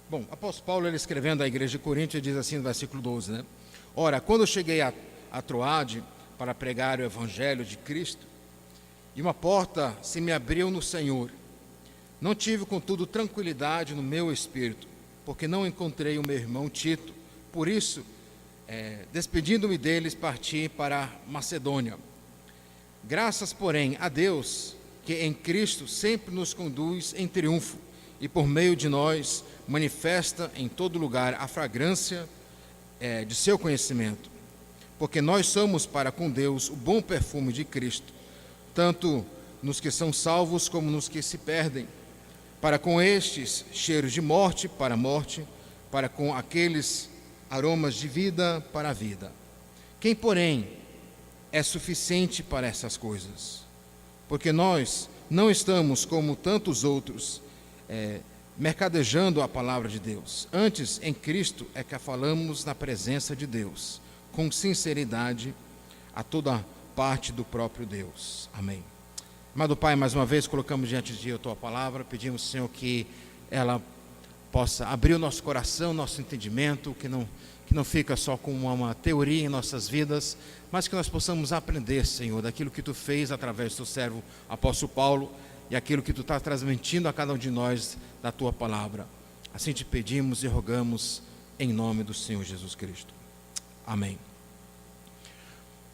Bom, o apóstolo Paulo, ele escrevendo à igreja de Corinto, ele diz assim no versículo 12, né? Ora, quando eu cheguei a Troade para pregar o evangelho de Cristo, e uma porta se me abriu no Senhor, não tive, contudo, tranquilidade no meu espírito, porque não encontrei o meu irmão Tito. Por isso, despedindo-me deles, parti para Macedônia. Graças, porém, a Deus, que em Cristo sempre nos conduz em triunfo, e por meio de nós manifesta em todo lugar a fragrância de seu conhecimento. Porque nós somos para com Deus o bom perfume de Cristo, tanto nos que são salvos como nos que se perdem. Para com estes, cheiros de morte para a morte, para com aqueles, aromas de vida para a vida. Quem, porém, é suficiente para essas coisas? Porque nós não estamos como tantos outros, mercadejando a palavra de Deus. Antes, em Cristo, é que a falamos na presença de Deus, com sinceridade, a toda parte do próprio Deus. Amém. Amado Pai, mais uma vez colocamos diante de Ti a Tua palavra, pedimos, Senhor, que ela possa abrir o nosso coração, nosso entendimento, que não fica só com uma teoria em nossas vidas, mas que nós possamos aprender, Senhor, daquilo que Tu fez através do Teu servo apóstolo Paulo e aquilo que Tu está transmitindo a cada um de nós da Tua palavra. Assim te pedimos e rogamos em nome do Senhor Jesus Cristo. Amém.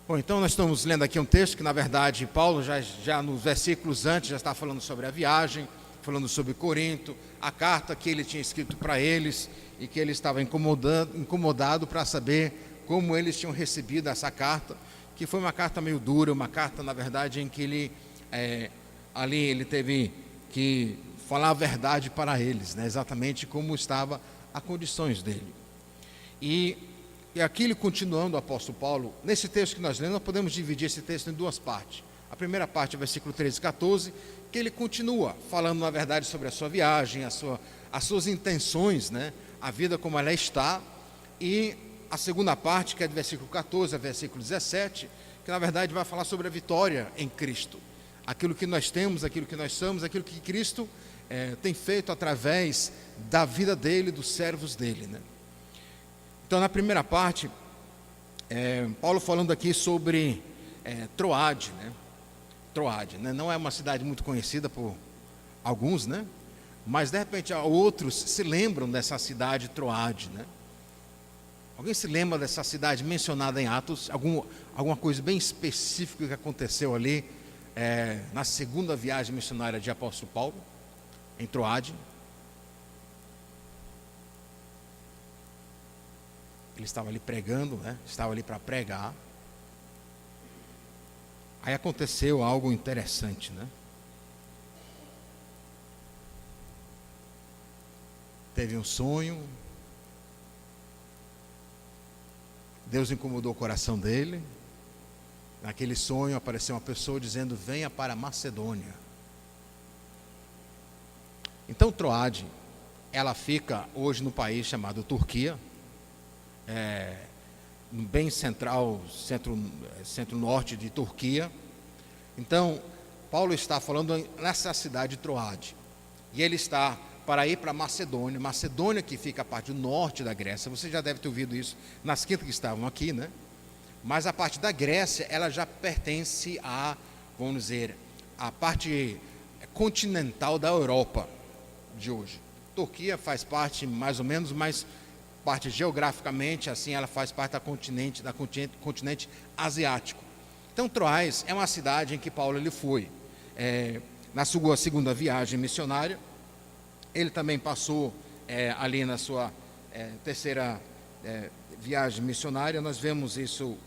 Bom, então nós estamos lendo aqui um texto que, na verdade, Paulo já nos versículos antes já está falando sobre a viagem, falando sobre Corinto, a carta que ele tinha escrito para eles e que ele estava incomodado para saber como eles tinham recebido essa carta, que foi uma carta meio dura, uma carta, na verdade, em que ele, ali ele teve que falar a verdade para eles, né, exatamente como estava as condições dele. E aqui ele continuando, o apóstolo Paulo, nesse texto que nós lemos, nós podemos dividir esse texto em duas partes. A primeira parte é o versículo 13 e 14, que ele continua falando, na verdade, sobre a sua viagem, as suas intenções, né, a vida como ela está, e a segunda parte, que é do versículo 14 ao versículo 17, que na verdade vai falar sobre a vitória em Cristo, aquilo que nós temos, aquilo que nós somos, aquilo que Cristo tem feito através da vida dele, dos servos dele, né? Então, na primeira parte, Paulo falando aqui sobre Troade, né? Troade, né? Não é uma cidade muito conhecida por alguns, né? Mas, de repente, outros se lembram dessa cidade Troade, né? Alguém se lembra dessa cidade mencionada em Atos? Alguma coisa bem específica que aconteceu ali na segunda viagem missionária de apóstolo Paulo, em Troade? Ele estava ali pregando, né? Estava ali para pregar. Aí aconteceu algo interessante, né? Teve um sonho. Deus incomodou o coração dele. Naquele sonho apareceu uma pessoa dizendo: venha para Macedônia. Então Troade, ela fica hoje no país chamado Turquia, bem central, centro-norte de Turquia. Então, Paulo está falando nessa cidade de Troade, e ele está para ir para Macedônia. Macedônia, que fica a parte do norte da Grécia. Você já deve ter ouvido isso nas quintas que estavam aqui, né? Mas a parte da Grécia, ela já pertence a, vamos dizer, a parte continental da Europa de hoje. Turquia faz parte mais ou menos, mas parte geograficamente, assim, ela faz parte da continente asiático. Então, Troás é uma cidade em que Paulo ele foi. Na sua segunda viagem missionária, ele também passou ali na sua terceira viagem missionária. Nós vemos isso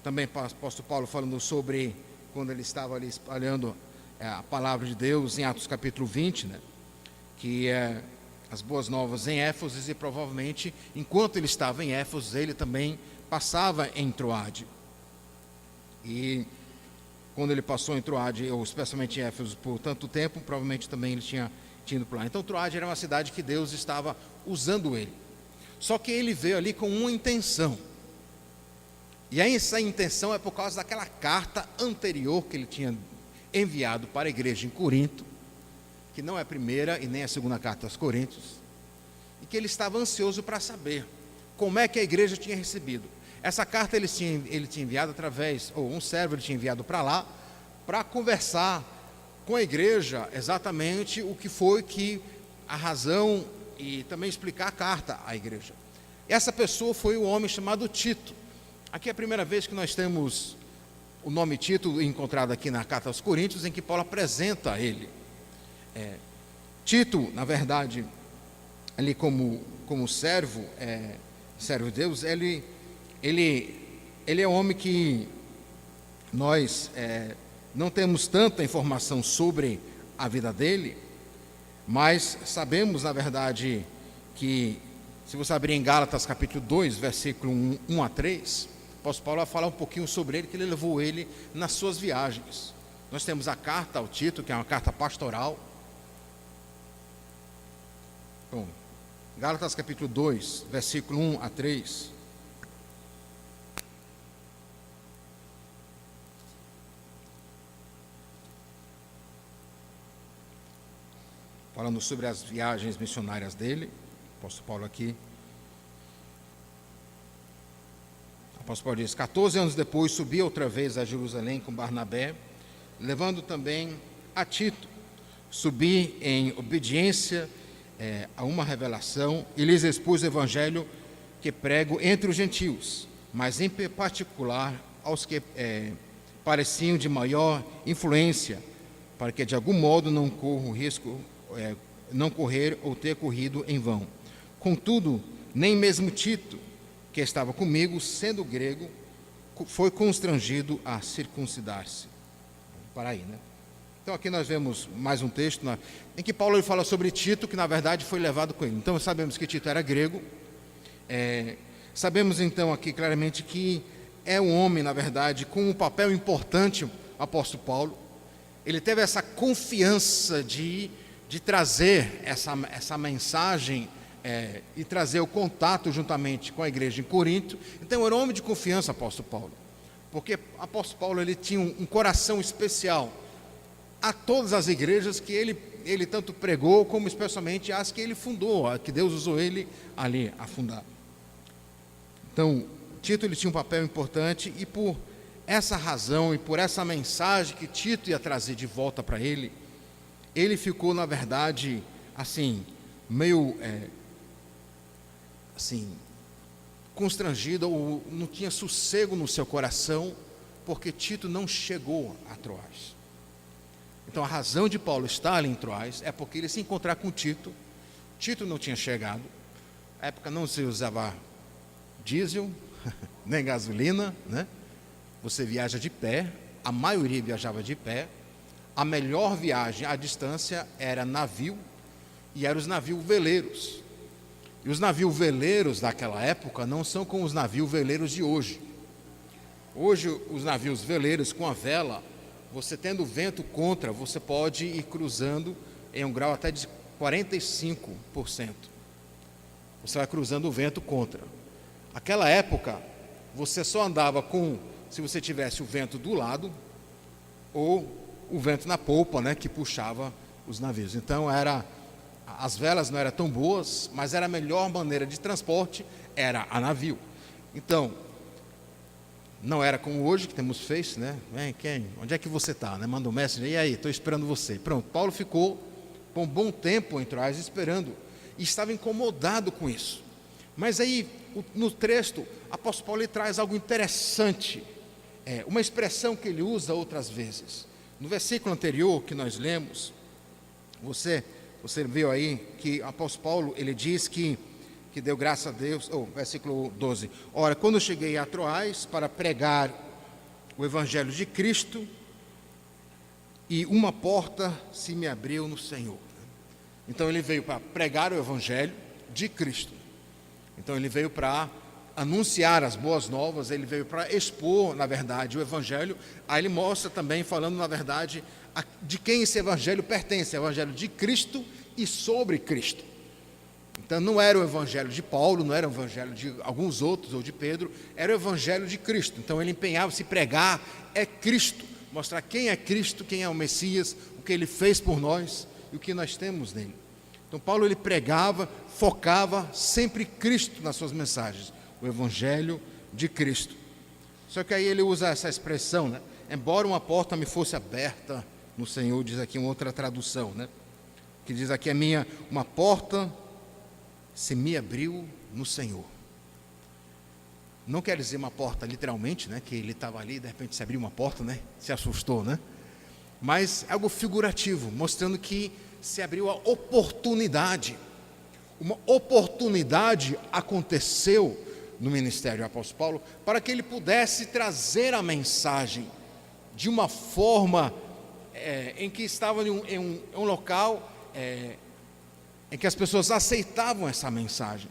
também, o apóstolo Paulo falando sobre quando ele estava ali espalhando a palavra de Deus em Atos capítulo 20, né? Que é as boas novas em Éfeso, e provavelmente, enquanto ele estava em Éfeso, ele também passava em Troade. E quando ele passou em Troade, ou especialmente em Éfeso, por tanto tempo, provavelmente também ele tinha ido para lá. Então Troade era uma cidade que Deus estava usando ele. Só que ele veio ali com uma intenção. E essa intenção é por causa daquela carta anterior que ele tinha enviado para a igreja em Corinto, que não é a primeira e nem a segunda carta aos Coríntios, e que ele estava ansioso para saber como é que a igreja tinha recebido. Essa carta ele tinha enviado através, ou um servo ele tinha enviado para lá, para conversar com a igreja exatamente o que foi que a razão e também explicar a carta à igreja. Essa pessoa foi o homem chamado Tito. Aqui é a primeira vez que nós temos o nome Tito encontrado aqui na carta aos Coríntios, em que Paulo apresenta ele. Tito, na verdade, ali como servo, servo de Deus, ele é um homem que nós não temos tanta informação sobre a vida dele, mas sabemos, na verdade, que, se você abrir em Gálatas capítulo 2, versículo 1 a 3, o apóstolo Paulo vai falar um pouquinho sobre ele, que ele levou ele nas suas viagens. Nós temos a carta ao Tito, que é uma carta pastoral. Bom, Gálatas capítulo 2, versículo 1 a 3. Falando sobre as viagens missionárias dele, o apóstolo Paulo aqui. O apóstolo Paulo diz: 14 anos depois subi outra vez a Jerusalém com Barnabé, levando também a Tito. Subi em obediência a uma revelação e lhes expus o evangelho que prego entre os gentios, mas em particular aos que pareciam de maior influência, para que de algum modo não corro risco não correr ou ter corrido em vão. Contudo, nem mesmo Tito, que estava comigo, sendo grego, foi constrangido a circuncidar-se. Para aí, né? Então aqui nós vemos mais um texto em que Paulo fala sobre Tito, que na verdade foi levado com ele. Então sabemos que Tito era grego. Sabemos então aqui claramente que é um homem, na verdade, com um papel importante, o apóstolo Paulo. Ele teve essa confiança de trazer essa mensagem e trazer o contato juntamente com a igreja em Corinto. Então era um homem de confiança, apóstolo Paulo, porque o apóstolo Paulo ele tinha um coração especial a todas as igrejas que ele tanto pregou, como especialmente as que ele fundou, que Deus usou ele ali a fundar. Então Tito ele tinha um papel importante, e por essa razão e por essa mensagem que Tito ia trazer de volta para ele ficou, na verdade, assim, meio constrangido, ou não tinha sossego no seu coração, porque Tito não chegou a Troás. Então a razão de Paulo estar ali em Troás é porque ele se encontrar com Tito. Tito não tinha chegado, na época não se usava diesel, nem gasolina, né? Você viaja de pé, a maioria viajava de pé. A melhor viagem à distância era navio, e eram os navios veleiros. E os navios veleiros daquela época não são como os navios veleiros de hoje. Hoje, os navios veleiros com a vela, você tendo vento contra, você pode ir cruzando em um grau até de 45%. Você vai cruzando o vento contra. Aquela época, você só andava se você tivesse o vento do lado, ou o vento na polpa, né, que puxava os navios. Então as velas não eram tão boas, mas era a melhor maneira de transporte, era a navio. Então, não era como hoje, que temos Face, né? Onde é que você está? Né? Manda um message, e aí, estou esperando você. Pronto, Paulo ficou por um bom tempo em Troás esperando, e estava incomodado com isso. Mas aí, no texto, o apóstolo Paulo traz algo interessante, uma expressão que ele usa outras vezes. No versículo anterior que nós lemos, você viu aí que o apóstolo Paulo, ele diz que deu graças a Deus, versículo 12, ora, quando eu cheguei a Troás para pregar o evangelho de Cristo, e uma porta se me abriu no Senhor. Então ele veio para pregar o evangelho de Cristo. Então ele veio para anunciar as boas novas, ele veio para expor, na verdade, o evangelho. Aí ele mostra também, falando, na verdade, de quem esse evangelho pertence, o evangelho de Cristo e sobre Cristo. Então não era o evangelho de Paulo, não era o evangelho de alguns outros, ou de Pedro, era o evangelho de Cristo. Então ele empenhava-se em pregar Cristo, mostrar quem é Cristo, quem é o Messias, o que ele fez por nós e o que nós temos nele. Então Paulo ele pregava, focava sempre Cristo nas suas mensagens, o Evangelho de Cristo. Só que aí ele usa essa expressão, né? Embora uma porta me fosse aberta no Senhor, diz aqui uma outra tradução, né? Que diz aqui uma porta se me abriu no Senhor. Não quer dizer uma porta literalmente, né? Que ele estava ali e de repente se abriu uma porta, né? Se assustou, né? Mas algo figurativo, mostrando que se abriu a oportunidade. Uma oportunidade aconteceu no ministério do apóstolo Paulo para que ele pudesse trazer a mensagem de uma forma em que estava em um local em que as pessoas aceitavam essa mensagem.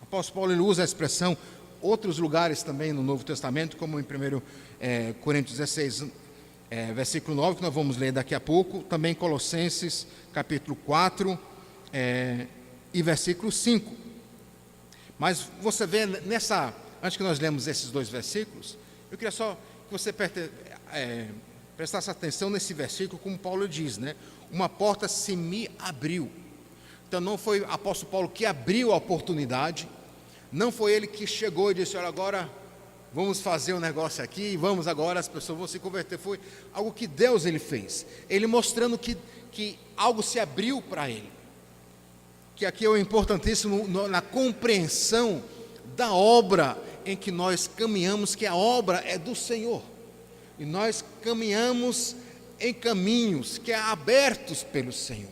O apóstolo Paulo ele usa a expressão outros lugares também no Novo Testamento, como em 1 Coríntios 16, versículo 9, que nós vamos ler daqui a pouco, também Colossenses capítulo 4 e versículo 5. Mas você vê antes que nós lemos esses dois versículos, eu queria só que você prestasse atenção nesse versículo, como Paulo diz, né? Uma porta se me abriu. Então não foi o apóstolo Paulo que abriu a oportunidade, não foi ele que chegou e disse, olha, agora vamos fazer um negócio aqui, vamos agora, as pessoas vão se converter. Foi algo que Deus ele fez, ele mostrando que algo se abriu para ele. Que aqui é o importantíssimo na compreensão da obra em que nós caminhamos, que a obra é do Senhor. E nós caminhamos em caminhos que são abertos pelo Senhor.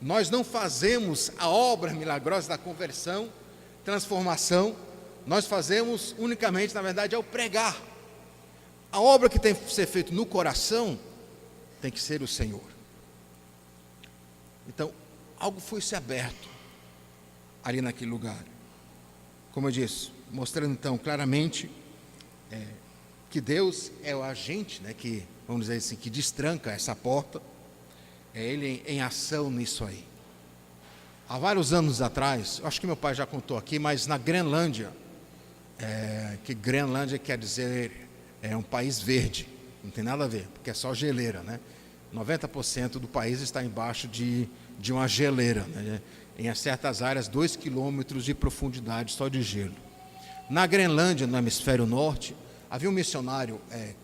Nós não fazemos a obra milagrosa da conversão, transformação, nós fazemos unicamente, na verdade, ao pregar. A obra que tem que ser feita no coração tem que ser o Senhor. Então, algo foi se aberto ali naquele lugar. Como eu disse, mostrando então claramente que Deus é o agente, né, que, vamos dizer assim, que destranca essa porta. É Ele em ação nisso aí. Há vários anos atrás, acho que meu pai já contou aqui, mas na Grenlândia, que Grenlândia quer dizer um país verde, não tem nada a ver, porque é só geleira, né? 90% do país está embaixo de uma geleira, né? Em certas áreas 2 quilômetros de profundidade só de gelo. Na Grenlândia, no hemisfério norte, havia um missionário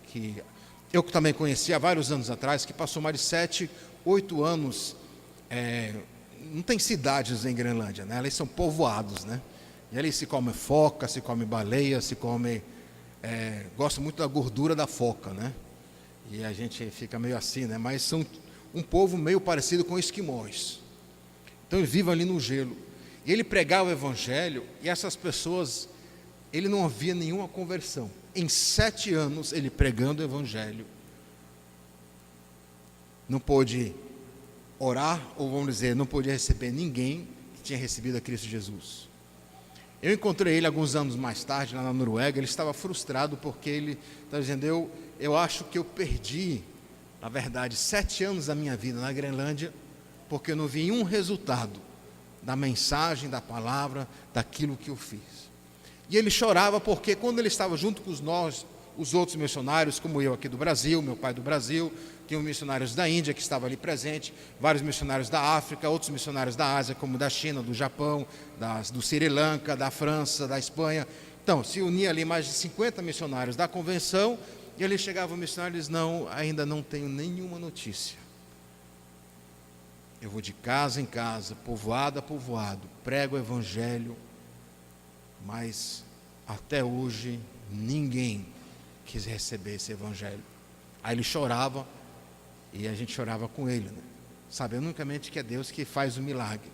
que eu também conheci há vários anos atrás, que passou mais de 7, 8 anos, não tem cidades em Grenlândia, né? Eles são povoados, né? E ali se come foca, se come baleia, se come... gosta muito da gordura da foca, né? E a gente fica meio assim, né? Mas são um povo meio parecido com esquimós. Então eles vivem ali no gelo. E ele pregava o evangelho, e essas pessoas, ele não havia nenhuma conversão. Em 7 anos, ele pregando o evangelho, não pôde orar, ou vamos dizer, não podia receber ninguém que tinha recebido a Cristo Jesus. Eu encontrei ele alguns anos mais tarde, lá na Noruega. Ele estava frustrado porque ele estava dizendo, eu acho que eu perdi, na verdade, 7 anos da minha vida na Grenlândia, porque eu não vi um resultado da mensagem, da palavra, daquilo que eu fiz. E ele chorava porque quando ele estava junto com os outros missionários, como eu aqui do Brasil, meu pai do Brasil, tinha missionários da Índia que estavam ali presentes, vários missionários da África, outros missionários da Ásia, como da China, do Japão, do Sri Lanka, da França, da Espanha. Então, se unia ali mais de 50 missionários da convenção, e ele chegava ao missionário e disse, não, ainda não tenho nenhuma notícia. Eu vou de casa em casa, povoado a povoado, prego o evangelho, mas até hoje ninguém quis receber esse evangelho. Aí ele chorava, e a gente chorava com ele, né? Sabendo unicamente que é Deus que faz o milagre.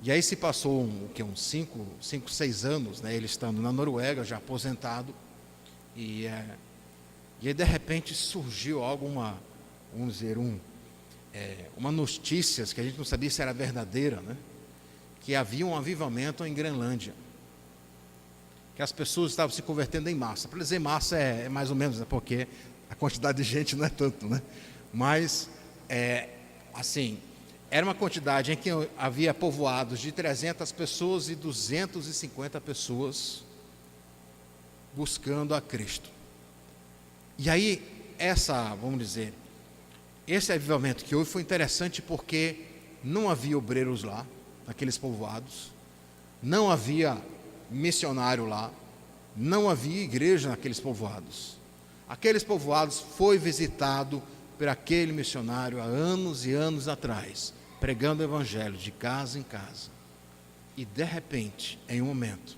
E aí se passou uns 5, 6 anos, né, ele estando na Noruega, já aposentado, e aí de repente surgiu vamos dizer, uma notícia que a gente não sabia se era verdadeira, né? Que havia um avivamento em Grenlândia, que as pessoas estavam se convertendo em massa. Para dizer massa é mais ou menos, né, porque a quantidade de gente não é tanto, né? Mas, assim, era uma quantidade em que havia povoados de 300 pessoas e 250 pessoas buscando a Cristo. E aí, vamos dizer, esse avivamento que houve foi interessante porque não havia obreiros lá, naqueles povoados, não havia missionário lá, não havia igreja naqueles povoados. Aqueles povoados foi visitado por aquele missionário há anos e anos atrás, pregando o evangelho de casa em casa. E de repente, em um momento,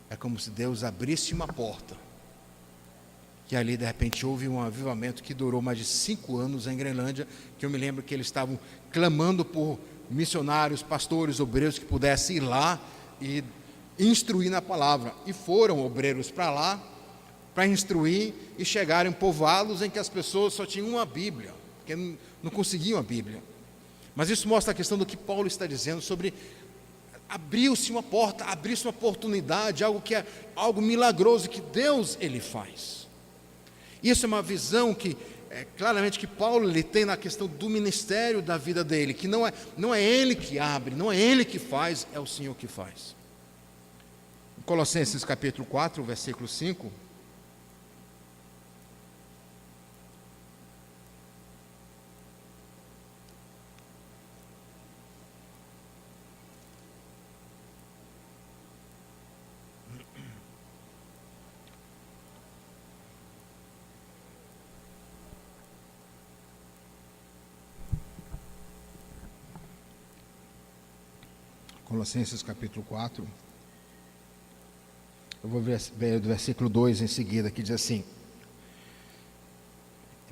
é como se Deus abrisse uma porta, que ali de repente houve um avivamento que durou mais de 5 anos em Groenlândia, que eu me lembro que eles estavam clamando por missionários, pastores, obreiros que pudessem ir lá e instruir na palavra. E foram obreiros para lá, para instruir, e chegaram em povoados em que as pessoas só tinham uma Bíblia, porque não conseguiam a Bíblia. Mas isso mostra a questão do que Paulo está dizendo sobre abriu-se uma porta, abriu-se uma oportunidade, algo que é algo milagroso que Deus ele faz. Isso é uma visão que claramente que Paulo ele tem na questão do ministério da vida dele, que não é ele que abre, não é ele que faz, é o Senhor que faz. Colossenses capítulo 4, versículo 5. Colossenses capítulo 4, eu vou ver do versículo 2 em seguida, que diz assim: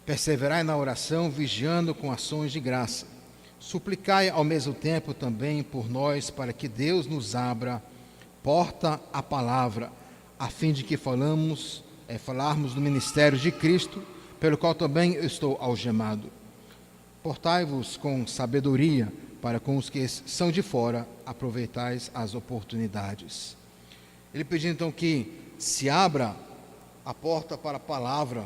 perseverai na oração, vigiando com ações de graça, suplicai ao mesmo tempo também por nós, para que Deus nos abra porta à palavra, a fim de que falarmos do ministério de Cristo, pelo qual também eu estou algemado. Portai-vos com sabedoria, para com os que são de fora, aproveitais as oportunidades. Ele pediu então que se abra a porta para a palavra,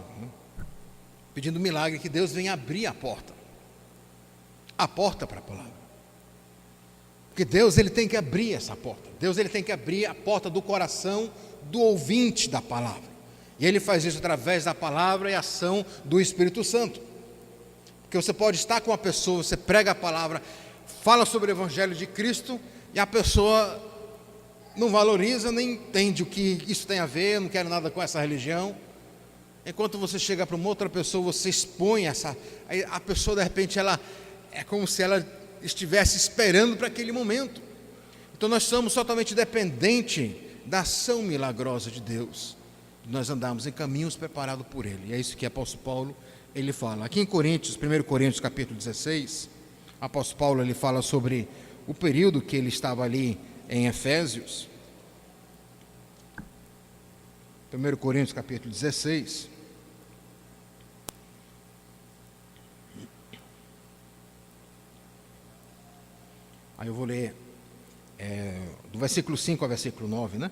pedindo um milagre, que Deus venha abrir a porta para a palavra. Porque Deus ele tem que abrir essa porta. Deus ele tem que abrir a porta do coração do ouvinte da palavra. E ele faz isso através da palavra e ação do Espírito Santo. Porque você pode estar com uma pessoa, você prega a palavra, fala sobre o Evangelho de Cristo, e a pessoa não valoriza, nem entende o que isso tem a ver, não quer nada com essa religião. Enquanto você chega para uma outra pessoa, você expõe a pessoa de repente, ela é como se ela estivesse esperando para aquele momento. Então nós somos totalmente dependentes da ação milagrosa de Deus. Nós andamos em caminhos preparados por Ele. E é isso que o apóstolo Paulo ele fala. Aqui em Coríntios, 1 Coríntios capítulo 16, o apóstolo Paulo ele fala sobre o período que ele estava ali em Efésios. 1 Coríntios capítulo 16. Aí eu vou ler do versículo 5 ao versículo 9, né?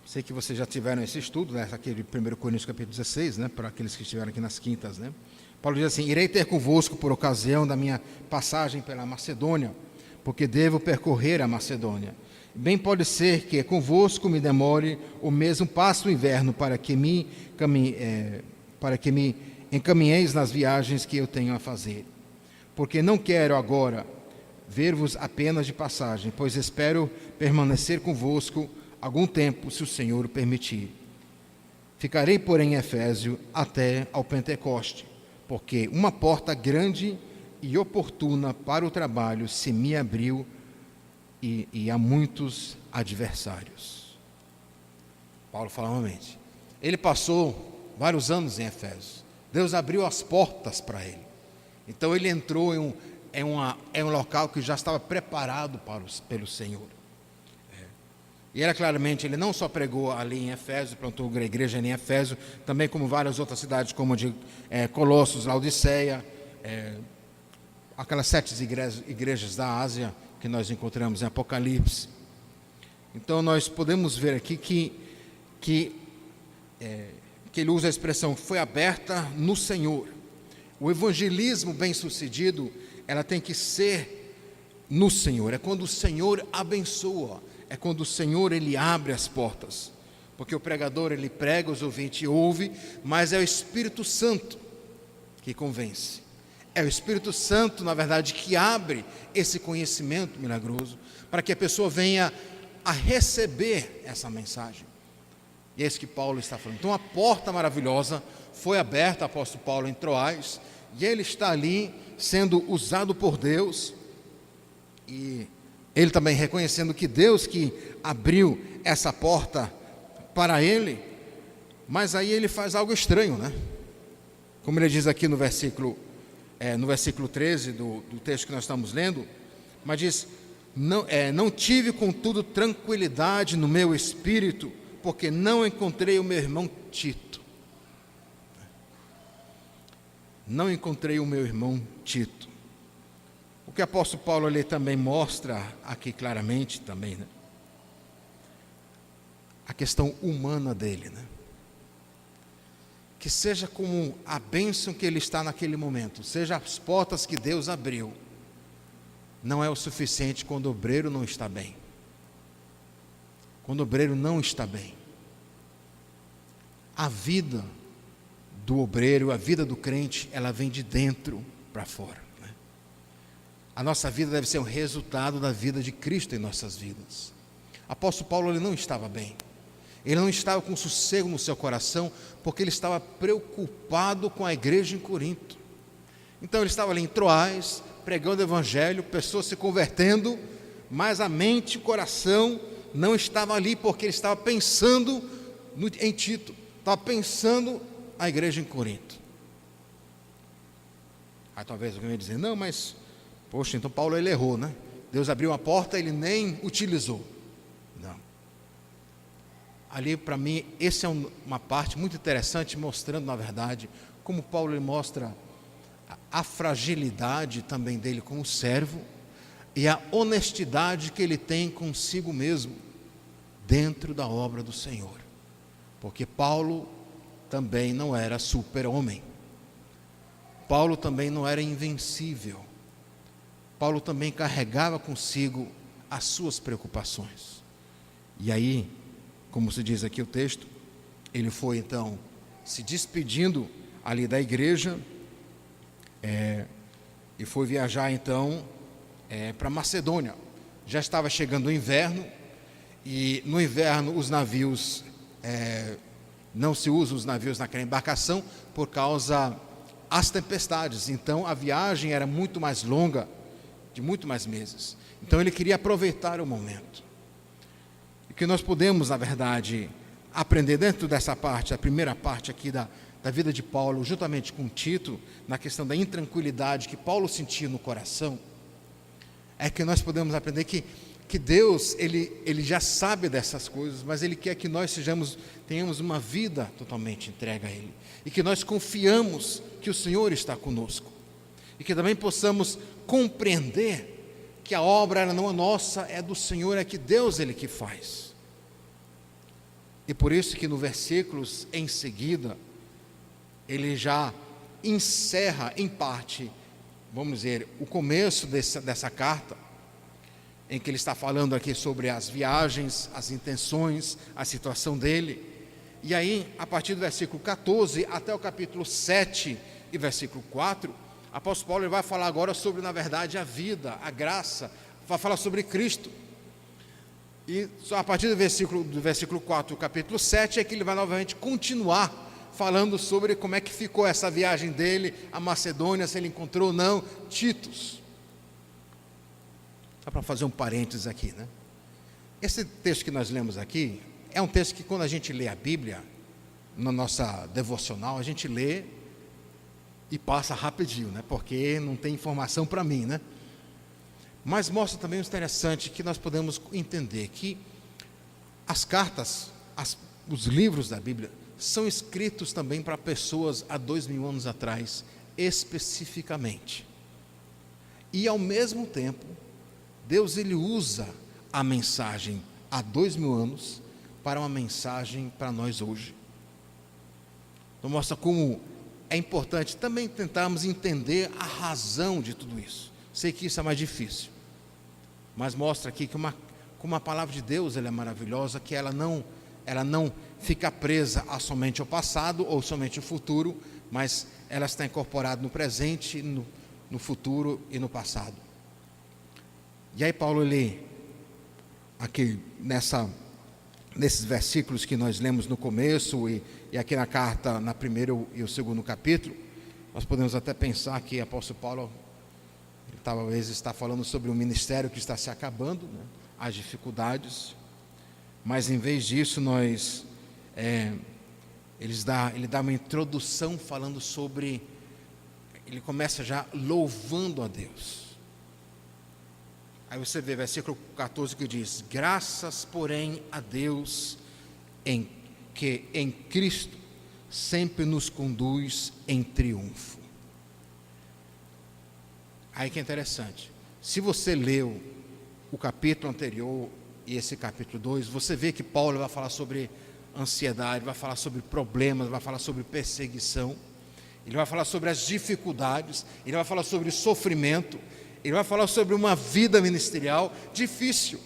Sei que vocês já tiveram esse estudo, né? Aqui de 1 Coríntios capítulo 16, né? Para aqueles que estiveram aqui nas quintas, né? Paulo diz assim: irei ter convosco por ocasião da minha passagem pela Macedônia, porque devo percorrer a Macedônia. Bem pode ser que convosco me demore o mesmo passo do inverno, para que me encaminheis nas viagens que eu tenho a fazer. Porque não quero agora ver-vos apenas de passagem, pois espero permanecer convosco algum tempo, se o Senhor o permitir. Ficarei, porém, em Efésio até ao Pentecoste, porque uma porta grande e oportuna para o trabalho se me abriu e há muitos adversários. Paulo fala novamente. Ele passou vários anos em Efésio. Deus abriu as portas para ele. Então ele entrou em um local que já estava preparado pelo Senhor. E era claramente, ele não só pregou ali em Efésio, plantou a igreja em Efésio, também como várias outras cidades, como de Colossos, Laodiceia, aquelas 7 igrejas da Ásia que nós encontramos em Apocalipse. Então nós podemos ver aqui que ele usa a expressão foi aberta no Senhor. O evangelismo bem-sucedido, ela tem que ser no Senhor. É quando o Senhor abençoa, é quando o Senhor ele abre as portas. Porque o pregador ele prega, os ouvintes ouvem, mas é o Espírito Santo que convence. É o Espírito Santo, na verdade, que abre esse conhecimento milagroso para que a pessoa venha a receber essa mensagem. E é isso que Paulo está falando. Então a porta maravilhosa foi aberta, apóstolo Paulo em Troás, e ele está ali sendo usado por Deus, e ele também reconhecendo que Deus que abriu essa porta para ele. Mas aí ele faz algo estranho, né? Como ele diz aqui no versículo 13 do texto que nós estamos lendo, mas diz: não tive contudo tranquilidade no meu espírito, porque não encontrei o meu irmão Tito. Não encontrei o meu irmão Tito. O que o apóstolo Paulo ali também mostra aqui claramente também, né? A questão humana dele, né? Que seja como a bênção que ele está naquele momento, seja as portas que Deus abriu, não é o suficiente quando o obreiro não está bem. Quando o obreiro não está bem, a vida do obreiro, a vida do crente, ela vem de dentro para fora, né? A nossa vida deve ser um resultado da vida de Cristo em nossas vidas. Apóstolo Paulo, ele não estava bem. Ele não estava com sossego no seu coração, porque ele estava preocupado com a igreja em Corinto. Então ele estava ali em Troás, pregando o evangelho, pessoas se convertendo, mas a mente e o coração não estavam ali, porque ele estava pensando em Tito, estava pensando a igreja em Corinto. Aí talvez alguém vai dizer: não, mas, poxa, então Paulo ele errou, né? Deus abriu uma porta, ele nem utilizou. Não. Ali, para mim, essa é uma parte muito interessante, mostrando, na verdade, como Paulo ele mostra a fragilidade também dele como servo e a honestidade que ele tem consigo mesmo dentro da obra do Senhor. Porque Paulo também não era super-homem. Paulo também não era invencível. Paulo também carregava consigo as suas preocupações. E aí, como se diz aqui o texto, ele foi então se despedindo ali da igreja, e foi viajar então para Macedônia. Já estava chegando o inverno, e no inverno os navios, não se usam os navios naquela embarcação por causa das tempestades. Então a viagem era muito mais longa, de muito mais meses. Então ele queria aproveitar o momento. E que nós podemos, na verdade, aprender dentro dessa parte, a primeira parte aqui da vida de Paulo, juntamente com Tito, na questão da intranquilidade que Paulo sentia no coração, é que nós podemos aprender que Deus, ele já sabe dessas coisas, mas Ele quer que nós tenhamos uma vida totalmente entregue a Ele, e que nós confiamos que o Senhor está conosco, e que também possamos compreender que a obra não é nossa, é do Senhor, é que Deus Ele que faz. E por isso que no versículos em seguida, ele já encerra em parte, vamos dizer, o começo dessa carta, em que ele está falando aqui sobre as viagens, as intenções, a situação dele. E aí, a partir do versículo 14 até o capítulo 7 e versículo 4, o apóstolo Paulo vai falar agora sobre, na verdade, a vida, a graça, vai falar sobre Cristo. E só a partir do versículo 4 do capítulo 7 é que ele vai novamente continuar falando sobre como é que ficou essa viagem dele a Macedônia, se ele encontrou ou não Titos. Só para fazer um parênteses aqui, né? Esse texto que nós lemos aqui é um texto que, quando a gente lê a Bíblia, na nossa devocional, a gente lê e passa rapidinho, né? Porque não tem informação para mim, né? Mas mostra também o interessante que nós podemos entender que as cartas, os livros da Bíblia, são escritos também para pessoas há 2000 anos atrás, especificamente. E ao mesmo tempo, Deus ele usa a mensagem há 2000 anos para uma mensagem para nós hoje. Então mostra como é importante também tentarmos entender a razão de tudo isso. Sei que isso é mais difícil, mas mostra aqui que como a palavra de Deus ela é maravilhosa, que ela não fica presa a somente ao passado ou somente ao futuro, mas ela está incorporada no presente, no futuro e no passado. E aí Paulo, ele, aqui nesses versículos que nós lemos no começo e aqui na carta, na primeiro e o segundo capítulo, nós podemos até pensar que o apóstolo Paulo, ele talvez está falando sobre um ministério que está se acabando, né, as dificuldades, mas em vez disso ele dá uma introdução falando sobre, ele começa já louvando a Deus. Aí você vê versículo 14 que diz: graças, porém, a Deus, que em Cristo sempre nos conduz em triunfo. Aí que é interessante, se você leu o capítulo anterior e esse capítulo 2, você vê que Paulo vai falar sobre ansiedade, vai falar sobre problemas, vai falar sobre perseguição, ele vai falar sobre as dificuldades, ele vai falar sobre sofrimento, ele vai falar sobre uma vida ministerial difícil.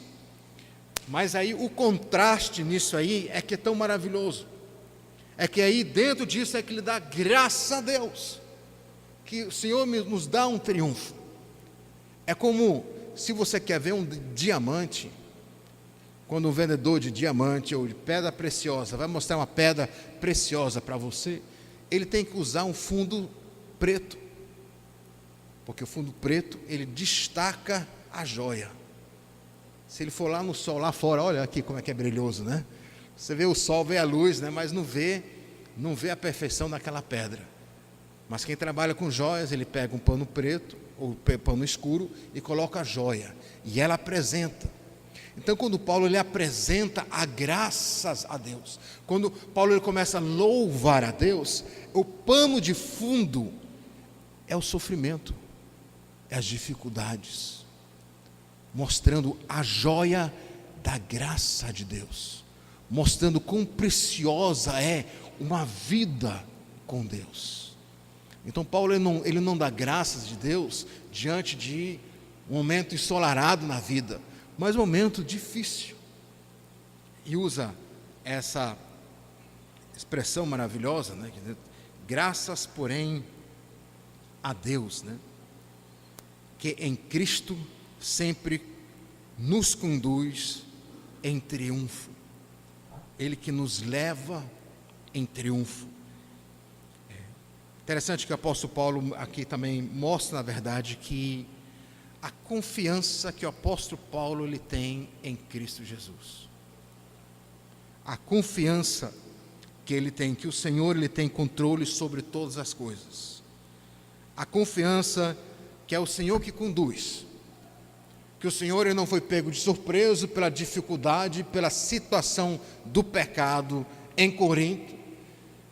Mas aí o contraste nisso aí é que é tão maravilhoso, é que aí dentro disso é que ele dá graça a Deus, que o Senhor nos dá um triunfo. É como se você quer ver um diamante, quando um vendedor de diamante ou de pedra preciosa vai mostrar uma pedra preciosa para você, ele tem que usar um fundo preto, porque o fundo preto, ele destaca a joia. Se ele for lá no sol, lá fora, olha aqui como é que é brilhoso, né? Você vê o sol, vê a luz, né? Mas não vê a perfeição daquela pedra. Mas quem trabalha com joias, ele pega um pano preto ou pano escuro e coloca a joia, e ela apresenta. Então, quando Paulo ele apresenta a graças a Deus, quando Paulo ele começa a louvar a Deus, o pano de fundo é o sofrimento, é as dificuldades, mostrando a joia da graça de Deus, mostrando quão preciosa é uma vida com Deus. Então Paulo ele não dá graças de Deus diante de um momento ensolarado na vida, mas um momento difícil, e usa essa expressão maravilhosa, né? Graças, porém, a Deus, né? Que em Cristo sempre nos conduz em triunfo, Ele que nos leva em triunfo. Interessante que o apóstolo Paulo aqui também mostra, na verdade, que a confiança que o apóstolo Paulo ele tem em Cristo Jesus, a confiança que ele tem, que o Senhor ele tem controle sobre todas as coisas, a confiança que é o Senhor que conduz, que o Senhor ele não foi pego de surpresa pela dificuldade, pela situação do pecado em Corinto,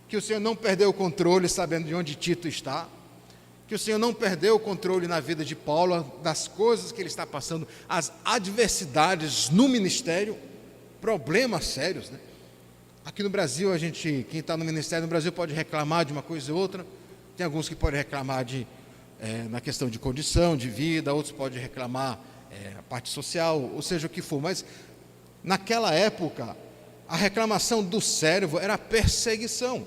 que o Senhor não perdeu o controle sabendo de onde Tito está, que o Senhor não perdeu o controle na vida de Paulo, das coisas que ele está passando, as adversidades no ministério, problemas sérios, né? Aqui no Brasil, quem está no ministério no Brasil pode reclamar de uma coisa ou outra, tem alguns que podem reclamar na questão de condição, de vida, outros podem reclamar a parte social, ou seja, o que for, mas naquela época, a reclamação do servo era perseguição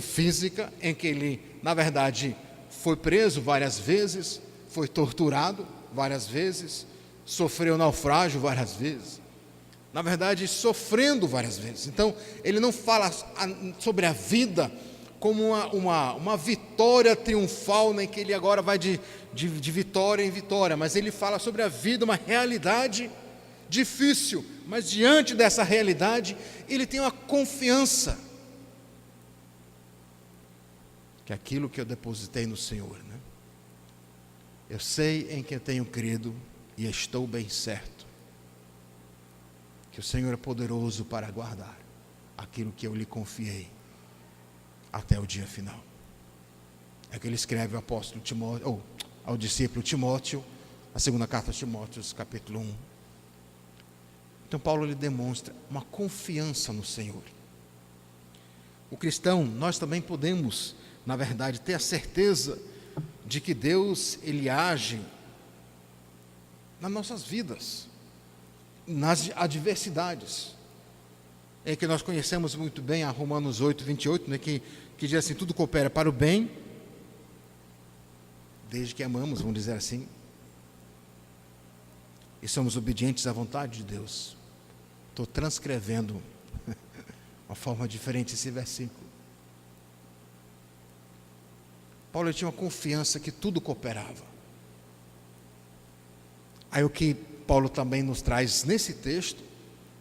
física, em que ele, na verdade, foi preso várias vezes, foi torturado várias vezes, sofreu naufrágio várias vezes, na verdade, sofrendo várias vezes. Então, ele não fala sobre a vida como uma vitória triunfal, em que ele agora vai de vitória em vitória, mas ele fala sobre a vida, uma realidade difícil, mas diante dessa realidade, ele tem uma confiança, que aquilo que eu depositei no Senhor, né? Eu sei em que eu tenho crido e estou bem certo, que o Senhor é poderoso para guardar aquilo que eu lhe confiei até o dia final. É que ele escreve ao apóstolo Timóteo, ou ao discípulo Timóteo, a segunda carta de Timóteo, capítulo 1. Então Paulo ele demonstra uma confiança no Senhor. O cristão, nós também podemos, na verdade, ter a certeza de que Deus ele age nas nossas vidas, nas adversidades. É que nós conhecemos muito bem a Romanos 8, 28, né, que diz assim: tudo coopera para o bem desde que amamos, vamos dizer assim, e somos obedientes à vontade de Deus. Estou transcrevendo uma forma diferente esse versículo. Paulo tinha uma confiança que tudo cooperava. Aí o que Paulo também nos traz nesse texto,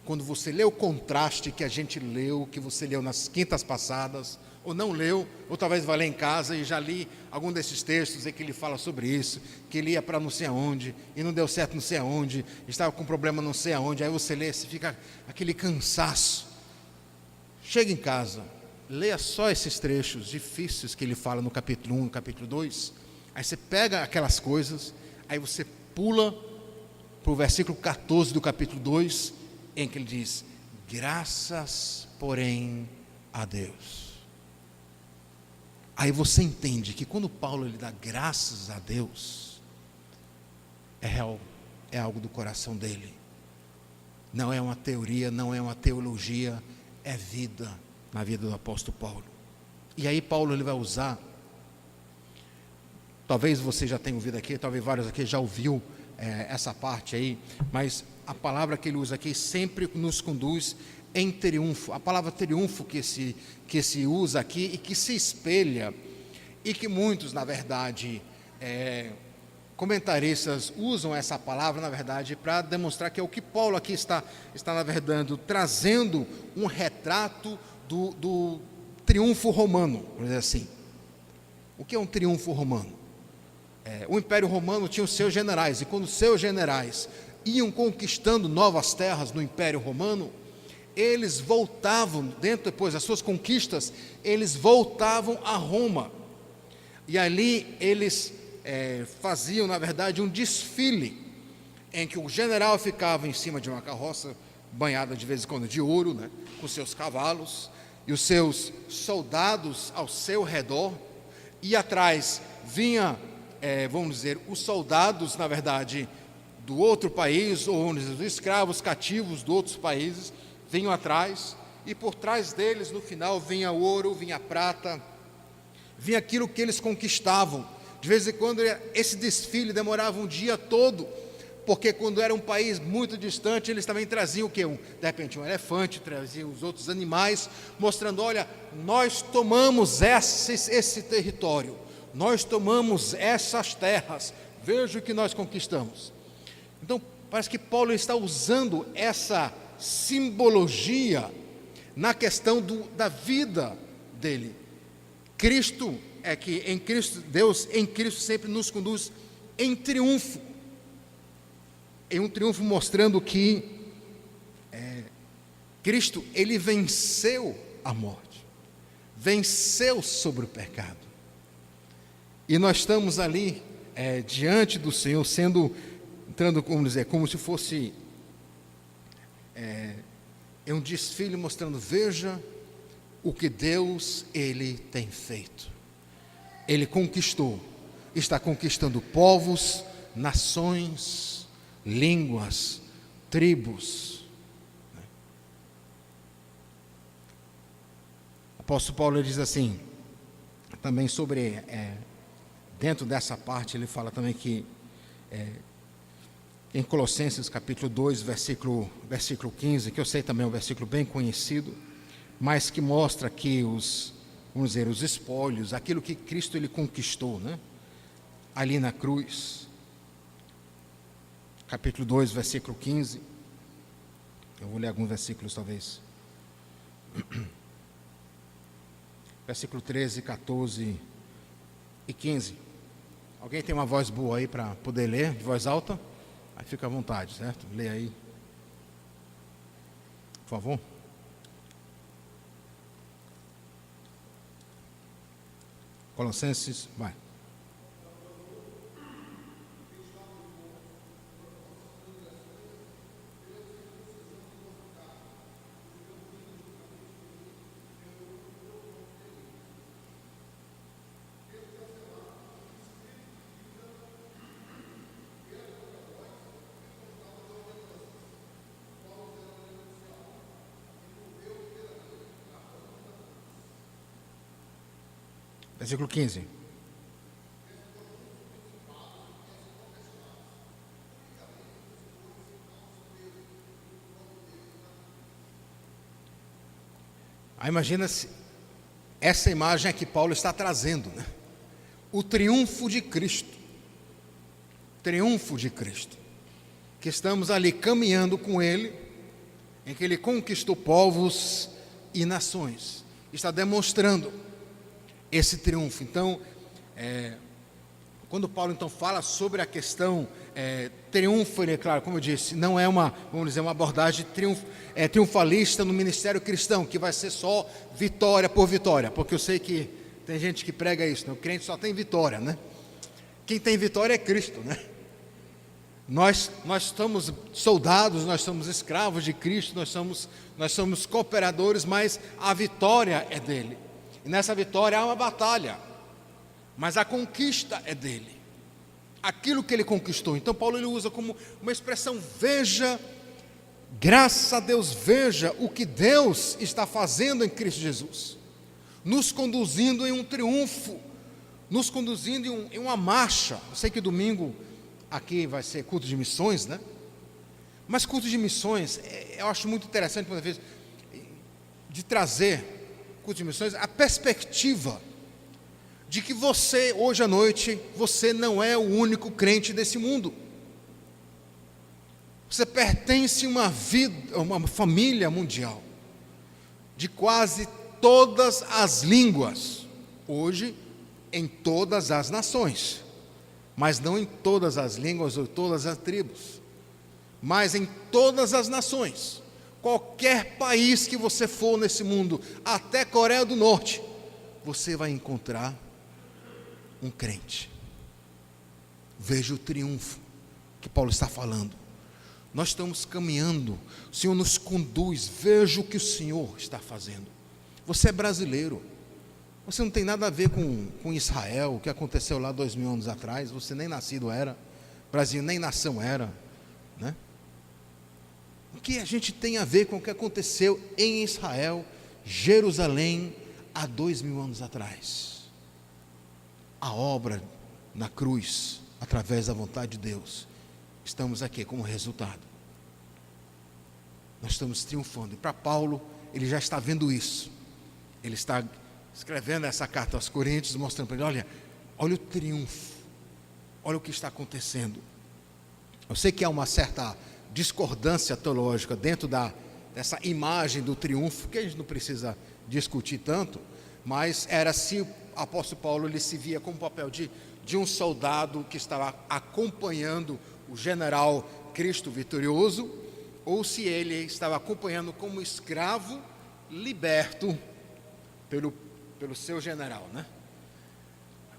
quando você lê o contraste que a gente leu, que você leu nas quintas passadas, ou não leu, ou talvez vai ler em casa e já li algum desses textos em que ele fala sobre isso, que ele ia para não sei aonde, e não deu certo não sei aonde, estava com problema não sei aonde, aí você lê, você fica aquele cansaço. Chega em casa, leia só esses trechos difíceis que ele fala no capítulo 1, no capítulo 2, aí você pega aquelas coisas, aí você pula para o versículo 14 do capítulo 2, em que ele diz: graças, porém, a Deus. Aí você entende que quando Paulo ele dá graças a Deus, é real, é algo do coração dele. Não é uma teoria, não é uma teologia, é vida na vida do apóstolo Paulo. E aí Paulo ele vai usar, talvez você já tenha ouvido aqui, talvez vários aqui já ouviu essa parte aí, mas a palavra que ele usa aqui sempre nos conduz em triunfo. A palavra triunfo que se usa aqui e que se espelha, e que muitos, na verdade, comentaristas usam essa palavra, na verdade, para demonstrar que é o que Paulo aqui está na verdade, trazendo um retrato do triunfo romano, vamos dizer assim. O que é um triunfo romano? O Império Romano tinha os seus generais, e quando os seus generais iam conquistando novas terras no Império Romano, eles voltavam, depois das suas conquistas, eles voltavam a Roma, e ali eles faziam, na verdade, um desfile, em que o general ficava em cima de uma carroça, banhada de vez em quando de ouro, né, com seus cavalos, e os seus soldados ao seu redor, e atrás vinha, vamos dizer, os soldados, na verdade, do outro país, ou vamos dizer, os escravos cativos de outros países, vinham atrás, e por trás deles, no final, vinha ouro, vinha prata, vinha aquilo que eles conquistavam. De vez em quando, esse desfile demorava um dia todo, porque quando era um país muito distante, eles também traziam o quê? De repente um elefante, traziam os outros animais, mostrando: olha, nós tomamos esse território, nós tomamos essas terras, veja o que nós conquistamos. Então, parece que Paulo está usando essa simbologia na questão da vida dele. Cristo é que em Cristo, Deus em Cristo sempre nos conduz em triunfo, em um triunfo mostrando que Cristo, ele venceu a morte, venceu sobre o pecado, e nós estamos ali diante do Senhor, entrando, como dizer, como se fosse um desfile mostrando: veja o que Deus ele tem feito. Ele conquistou, está conquistando povos, nações, línguas, tribos. O apóstolo Paulo diz assim, também sobre, dentro dessa parte, ele fala também que, em Colossenses capítulo 2, versículo 15, que eu sei também é um versículo bem conhecido, mas que mostra que vamos dizer, os espólios, aquilo que Cristo ele conquistou, né? Ali na cruz. Capítulo 2, versículo 15. Eu vou ler alguns versículos, talvez. Versículo 13, 14 e 15. Alguém tem uma voz boa aí para poder ler, de voz alta? Aí fica à vontade, certo? Leia aí, por favor. Colossenses, vai. Versículo 15. Aí imagina-se essa imagem é que Paulo está trazendo, né? O triunfo de Cristo. Triunfo de Cristo. Que estamos ali caminhando com Ele, em que Ele conquistou povos e nações. Está demonstrando esse triunfo. Então, quando Paulo então fala sobre a questão triunfo, ele, claro, como eu disse, não é uma, vamos dizer, uma abordagem triunfalista no ministério cristão, que vai ser só vitória por vitória, porque eu sei que tem gente que prega isso, né? O crente só tem vitória, né? Quem tem vitória é Cristo, né? Nós somos soldados, nós somos escravos de Cristo, nós somos cooperadores, mas a vitória é dele. E nessa vitória há uma batalha, mas a conquista é dele. Aquilo que ele conquistou. Então Paulo ele usa como uma expressão: veja, graças a Deus, veja o que Deus está fazendo em Cristo Jesus, nos conduzindo em um triunfo, nos conduzindo em uma marcha. Eu sei que domingo aqui vai ser culto de missões, né? Mas culto de missões, eu acho muito interessante, uma vez, de trazer culto de missões, a perspectiva de que você, hoje à noite, você não é o único crente desse mundo. Você pertence a uma família mundial, de quase todas as línguas, hoje em todas as nações, mas não em todas as línguas ou todas as tribos, mas em todas as nações. Qualquer país que você for nesse mundo, até Coreia do Norte, você vai encontrar um crente. Veja o triunfo que Paulo está falando. Nós estamos caminhando, o Senhor nos conduz, veja o que o Senhor está fazendo. Você é brasileiro, você não tem nada a ver com Israel, o que aconteceu lá 2000 anos atrás, você nem nascido era, Brasil nem nação era, né? O que a gente tem a ver com o que aconteceu em Israel, Jerusalém, há 2000 anos atrás? A obra na cruz, através da vontade de Deus, estamos aqui como resultado. Nós estamos triunfando. E para Paulo, ele já está vendo isso. Ele está escrevendo essa carta aos Coríntios, mostrando para ele: olha o triunfo, olha o que está acontecendo. Eu sei que há uma certa discordância teológica dentro dessa imagem do triunfo, que a gente não precisa discutir tanto, mas era se o apóstolo Paulo ele se via como o papel de um soldado que estava acompanhando o general Cristo vitorioso, ou se ele estava acompanhando como escravo liberto pelo seu general, né?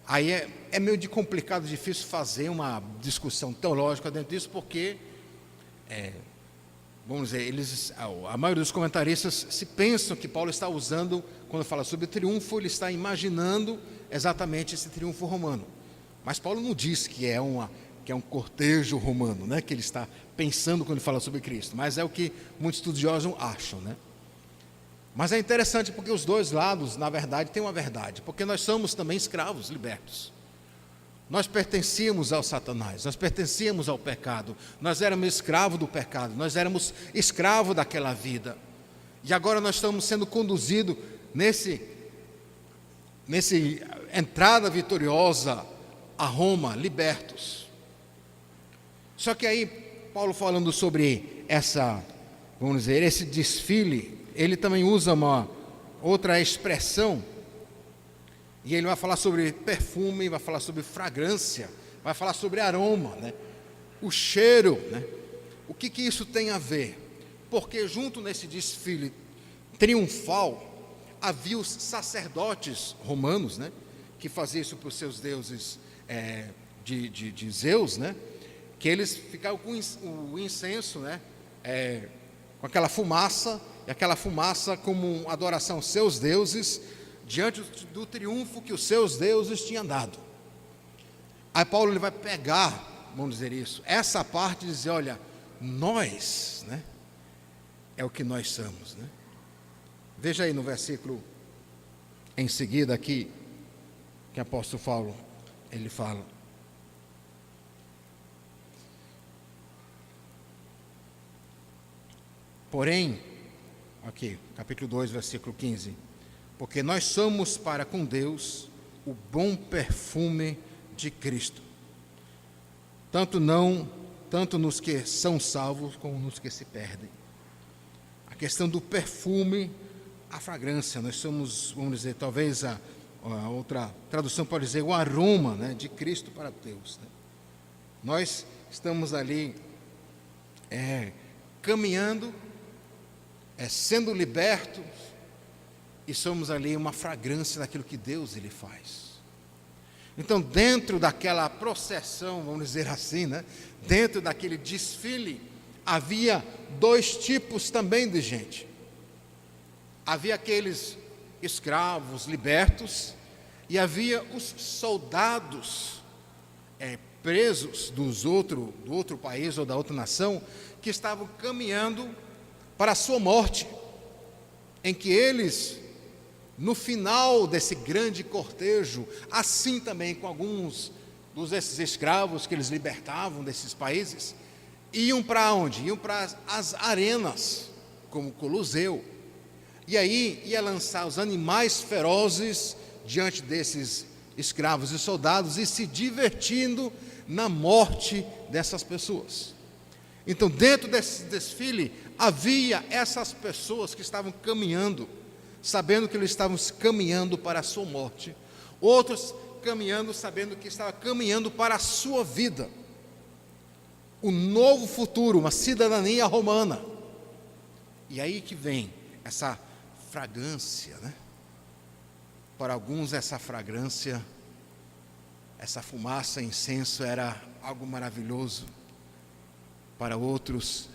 Aí é meio de complicado, difícil fazer uma discussão teológica dentro disso, porque vamos dizer, a maioria dos comentaristas se pensam que Paulo está usando, quando fala sobre triunfo, ele está imaginando exatamente esse triunfo romano. Mas Paulo não diz que é um cortejo romano, né, que ele está pensando quando ele fala sobre Cristo, mas é o que muitos estudiosos acham, né? Mas é interessante porque os dois lados, na verdade, têm uma verdade, porque nós somos também escravos libertos. Nós pertencíamos ao Satanás, nós pertencíamos ao pecado, nós éramos escravos do pecado, nós éramos escravos daquela vida, e agora nós estamos sendo conduzidos nesse entrada vitoriosa a Roma, libertos. Só que aí, Paulo falando sobre vamos dizer, esse desfile, ele também usa uma outra expressão, e ele vai falar sobre perfume, vai falar sobre fragrância, vai falar sobre aroma, né? O cheiro, né? O que isso tem a ver? Porque junto nesse desfile triunfal, havia os sacerdotes romanos, né? Que faziam isso para os seus deuses de Zeus, né? Que eles ficavam com o incenso, né? Com aquela fumaça, e aquela fumaça como uma adoração aos seus deuses, diante do triunfo que os seus deuses tinham dado. Aí Paulo ele vai pegar, vamos dizer isso, essa parte e dizer: olha, nós, né, é o que nós somos, né? Veja aí no versículo em seguida aqui, que o apóstolo Paulo, ele fala: porém, aqui, capítulo 2, versículo 15. Porque nós somos para com Deus o bom perfume de Cristo, tanto nos que são salvos como nos que se perdem. A questão do perfume, a fragrância, nós somos, vamos dizer, talvez a outra tradução pode dizer o aroma, né, de Cristo para Deus, né? Nós estamos ali caminhando, sendo libertos, e somos ali uma fragrância daquilo que Deus ele faz. Então, dentro daquela procissão, vamos dizer assim, né, dentro daquele desfile, havia dois tipos também de gente. Havia aqueles escravos libertos e havia os soldados presos do outro país ou da outra nação, que estavam caminhando para a sua morte, em que eles, no final desse grande cortejo, assim também com alguns desses escravos que eles libertavam desses países, iam para onde? Iam para as arenas, como o Coliseu, e aí ia lançar os animais ferozes diante desses escravos e soldados e se divertindo na morte dessas pessoas. Então, dentro desse desfile, havia essas pessoas que estavam caminhando, sabendo que eles estavam caminhando para a sua morte, outros caminhando, sabendo que estavam caminhando para a sua vida, o novo futuro, uma cidadania romana. E aí que vem essa fragrância, né? Para alguns essa fragrância, essa fumaça, incenso era algo maravilhoso, para outros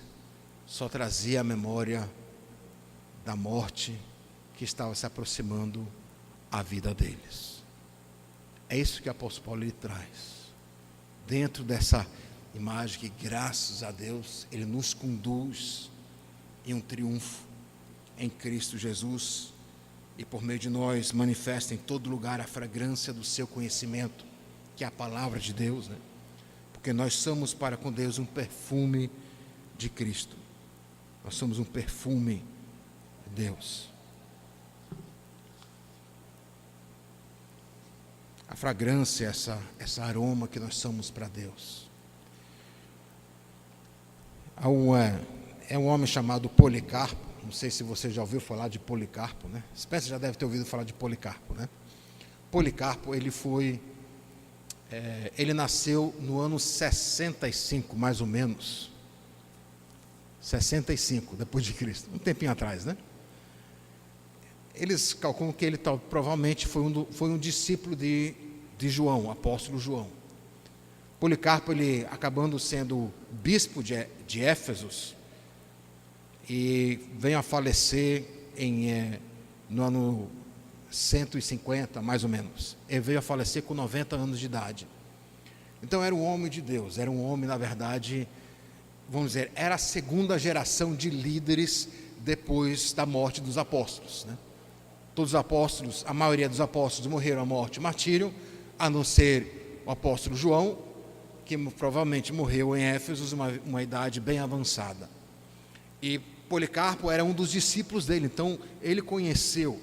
só trazia a memória da morte que estava se aproximando à vida deles. É isso que o apóstolo Paulo lhe traz, dentro dessa imagem que, graças a Deus, ele nos conduz em um triunfo em Cristo Jesus, e por meio de nós manifesta em todo lugar a fragrância do seu conhecimento, que é a palavra de Deus, né? Porque nós somos para com Deus um perfume de Cristo, nós somos um perfume de Deus. A fragrância, essa aroma que nós somos para Deus. Há um homem chamado Policarpo, não sei se você já ouviu falar de Policarpo, né? Spencer já deve ter ouvido falar de Policarpo, né? Policarpo, ele nasceu no ano 65, mais ou menos. 65, depois de Cristo, um tempinho atrás, né? Eles calculam que ele provavelmente foi um discípulo de João, o apóstolo João. Policarpo, ele acabando sendo bispo de Éfeso, e veio a falecer no ano 150, mais ou menos. Ele veio a falecer com 90 anos de idade. Então era um homem de Deus, era um homem, na verdade, vamos dizer, era a segunda geração de líderes depois da morte dos apóstolos, né? Todos os apóstolos, a maioria dos apóstolos morreram a morte martírio, a não ser o apóstolo João, que provavelmente morreu em Éfeso, uma idade bem avançada. E Policarpo era um dos discípulos dele, então ele conheceu,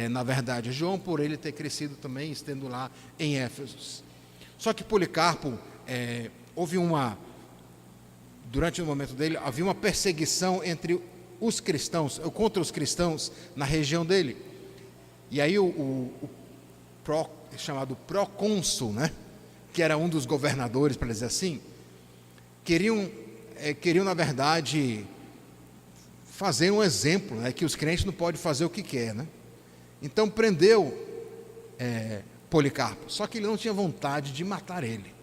na verdade, João, por ele ter crescido também, estando lá em Éfeso. Só que Policarpo, durante o momento dele, havia uma perseguição entre os cristãos, contra os cristãos na região dele. E aí chamado procônsul, né, que era um dos governadores, para dizer assim, queriam na verdade fazer um exemplo, né, que os crentes não podem fazer o que quer, né? Então prendeu Policarpo, só que ele não tinha vontade de matar ele,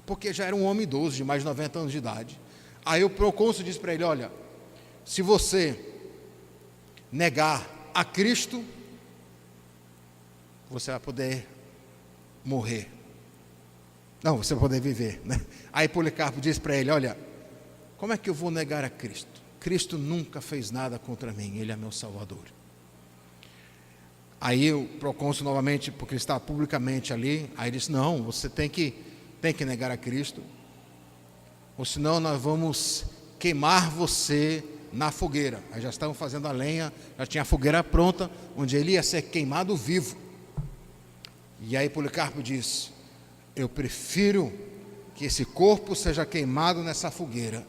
porque já era um homem idoso de mais de 90 anos de idade. Aí o procônsul disse para ele: olha, se você negar a Cristo, você vai poder morrer. Não, você vai poder viver, né? Aí Policarpo disse para ele: olha, como é que eu vou negar a Cristo? Cristo nunca fez nada contra mim, Ele é meu Salvador. Aí o procônsul novamente, porque ele estava publicamente ali, aí disse: não, você tem que negar a Cristo, ou senão nós vamos queimar você na fogueira. Aí já estavam fazendo a lenha, já tinha a fogueira pronta, onde ele ia ser queimado vivo. E aí Policarpo diz: eu prefiro que esse corpo seja queimado nessa fogueira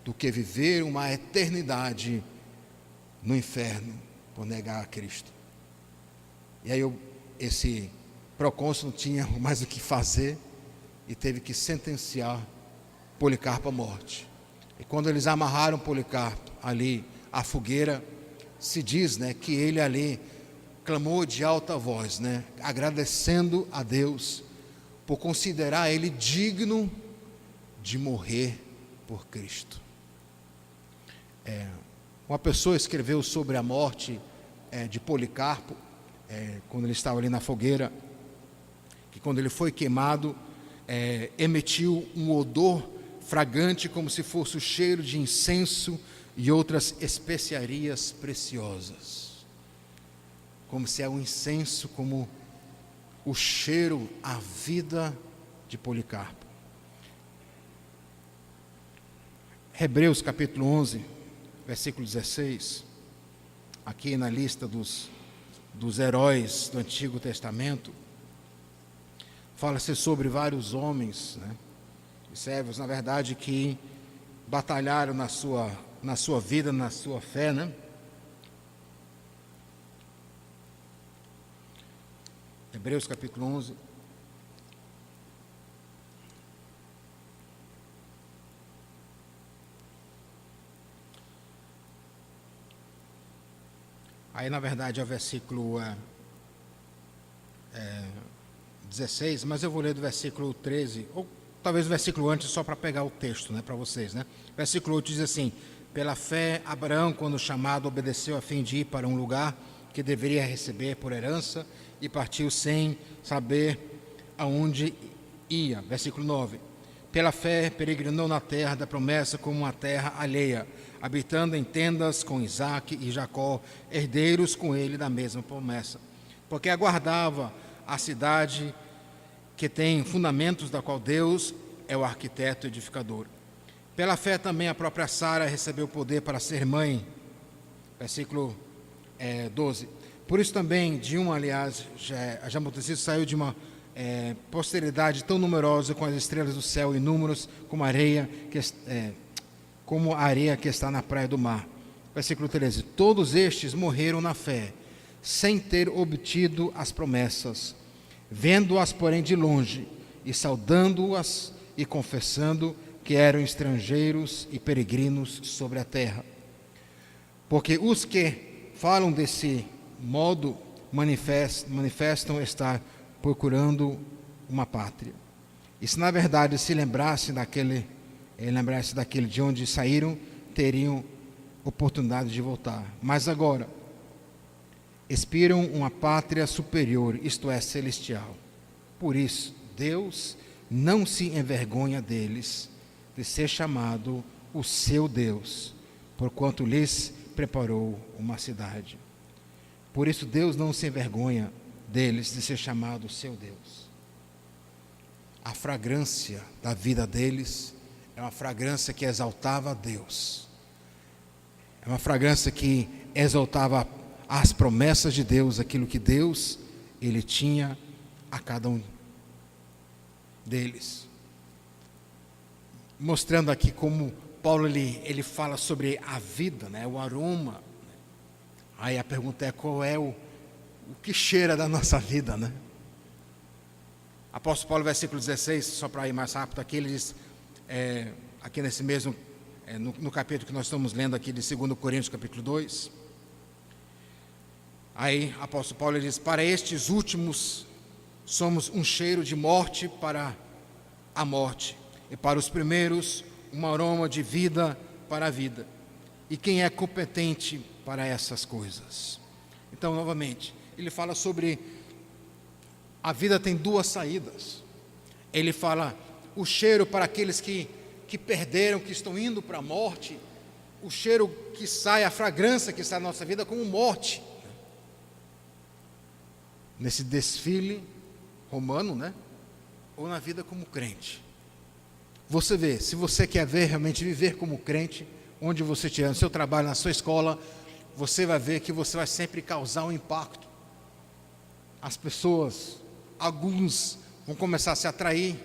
do que viver uma eternidade no inferno por negar a Cristo. E aí esse procônsul não tinha mais o que fazer e teve que sentenciar Policarpo à morte. E quando eles amarraram Policarpo ali à fogueira, se diz, né, que ele ali clamou de alta voz, né, agradecendo a Deus por considerar ele digno de morrer por Cristo. Uma pessoa escreveu sobre a morte de Policarpo, quando ele estava ali na fogueira, que quando ele foi queimado, emitiu um odor fragante como se fosse o cheiro de incenso e outras especiarias preciosas. Como se é o incenso, como o cheiro, a vida de Policarpo. Hebreus capítulo 11, versículo 16, aqui na lista dos heróis do Antigo Testamento, fala-se sobre vários homens, né, e servos, na verdade, que batalharam na sua vida, na sua fé, né? Hebreus capítulo 11. Aí, na verdade, é o versículo 16, mas eu vou ler do versículo 13, ou talvez o versículo antes, só para pegar o texto, né, para vocês, né? Versículo 8 diz assim: pela fé, Abraão, quando chamado, obedeceu a fim de ir para um lugar que deveria receber por herança, e partiu sem saber aonde ia. Versículo 9: pela fé, peregrinou na terra da promessa como uma terra alheia, habitando em tendas com Isaque e Jacó, herdeiros com ele da mesma promessa, porque aguardava a cidade que tem fundamentos, da qual Deus é o arquiteto edificador. Pela fé também a própria Sara recebeu poder para ser mãe. Versículo 12. Por isso também, de um, aliás, já acontecido, saiu de uma posteridade tão numerosa com as estrelas do céu e números como a areia que está na praia do mar. Versículo 13. Todos estes morreram na fé, sem ter obtido as promessas, vendo-as, porém, de longe, e saudando-as e confessando que eram estrangeiros e peregrinos sobre a terra. Porque os que falam desse modo manifestam estar procurando uma pátria. E se na verdade se lembrassem daquele de onde saíram, teriam oportunidade de voltar. Mas agora expiram uma pátria superior, isto é, celestial. Por isso, Deus não se envergonha deles, de ser chamado o seu Deus, porquanto lhes preparou uma cidade. Por isso, Deus não se envergonha deles, de ser chamado o seu Deus. A fragrância da vida deles é uma fragrância que exaltava a Deus. É uma fragrância que exaltava as promessas de Deus, aquilo que Deus, Ele tinha a cada um deles. Mostrando aqui como Paulo ele fala sobre a vida, né, o aroma. Aí a pergunta é: qual é o que cheira da nossa vida, né? Apóstolo Paulo, versículo 16, só para ir mais rápido aqui, ele diz, aqui nesse mesmo, no capítulo que nós estamos lendo aqui de 2 Coríntios, capítulo 2, aí apóstolo Paulo diz: para estes últimos somos um cheiro de morte para a morte, e para os primeiros um aroma de vida para a vida. E quem é competente para essas coisas? Então, novamente, ele fala sobre a vida tem duas saídas. Ele fala o cheiro para aqueles que perderam, que estão indo para a morte, o cheiro que sai, a fragrância que sai da nossa vida como morte. Nesse desfile romano, né? Ou na vida como crente. Você vê, se você quer ver realmente viver como crente, onde você estiver, no seu trabalho, na sua escola, você vai ver que você vai sempre causar um impacto. As pessoas, alguns vão começar a se atrair,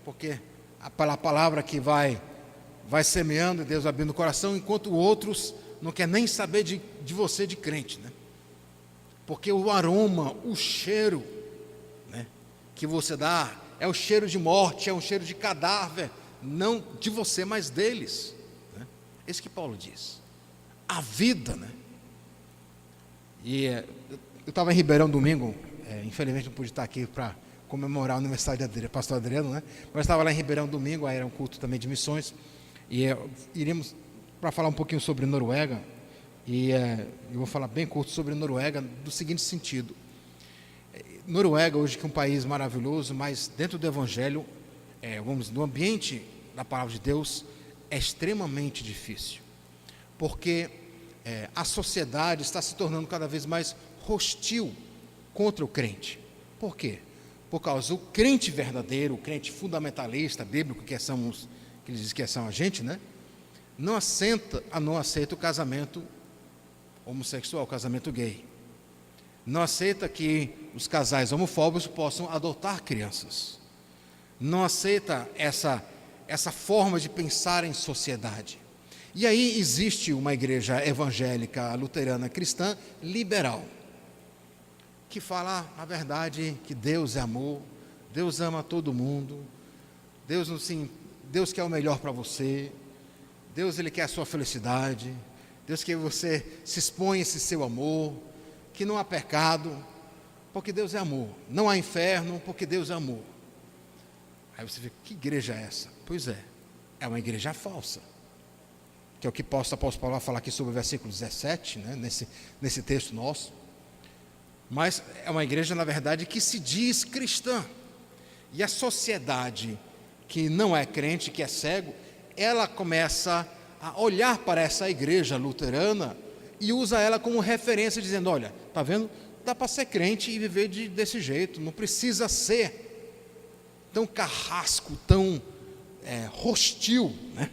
porque pela palavra que vai semeando, Deus vai abrindo o coração, enquanto outros não querem nem saber de você, de crente, né? Porque o aroma, o cheiro, né, que você dá, é o cheiro de morte, é um cheiro de cadáver, não de você, mas deles, né? Isso que Paulo diz. A vida, né? E eu estava em Ribeirão domingo, infelizmente não pude estar aqui para comemorar o aniversário de pastor Adriano, né? Mas estava lá em Ribeirão domingo, aí era um culto também de missões, e iríamos para falar um pouquinho sobre Noruega, e eu vou falar bem curto sobre Noruega, do seguinte sentido. Noruega hoje que é um país maravilhoso, mas dentro do Evangelho, no ambiente da palavra de Deus, é extremamente difícil, porque a sociedade está se tornando cada vez mais hostil contra o crente. Por quê? Por causa do crente verdadeiro, o crente fundamentalista, bíblico, que eles dizem que são a gente, né? Não aceita o casamento homossexual, o casamento gay. Não aceita que os casais homofóbicos possam adotar crianças. Não aceita essa forma de pensar em sociedade. E aí existe uma igreja evangélica, luterana, cristã, liberal, que fala a verdade, que Deus é amor, Deus ama todo mundo, Deus quer o melhor para você, Deus ele quer a sua felicidade, Deus quer que você se exponha esse seu amor, que não há pecado, porque Deus é amor, não há inferno, porque Deus é amor. Aí você vê, que igreja é essa? Pois é uma igreja falsa, que é o que o apóstolo Paulo vai falar aqui sobre o versículo 17, né, nesse texto nosso. Mas é uma igreja, na verdade, que se diz cristã, e a sociedade que não é crente, que é cego, ela começa a olhar para essa igreja luterana e usa ela como referência, dizendo, olha, está vendo? Dá para ser crente e viver desse jeito, não precisa ser tão carrasco, tão hostil, né?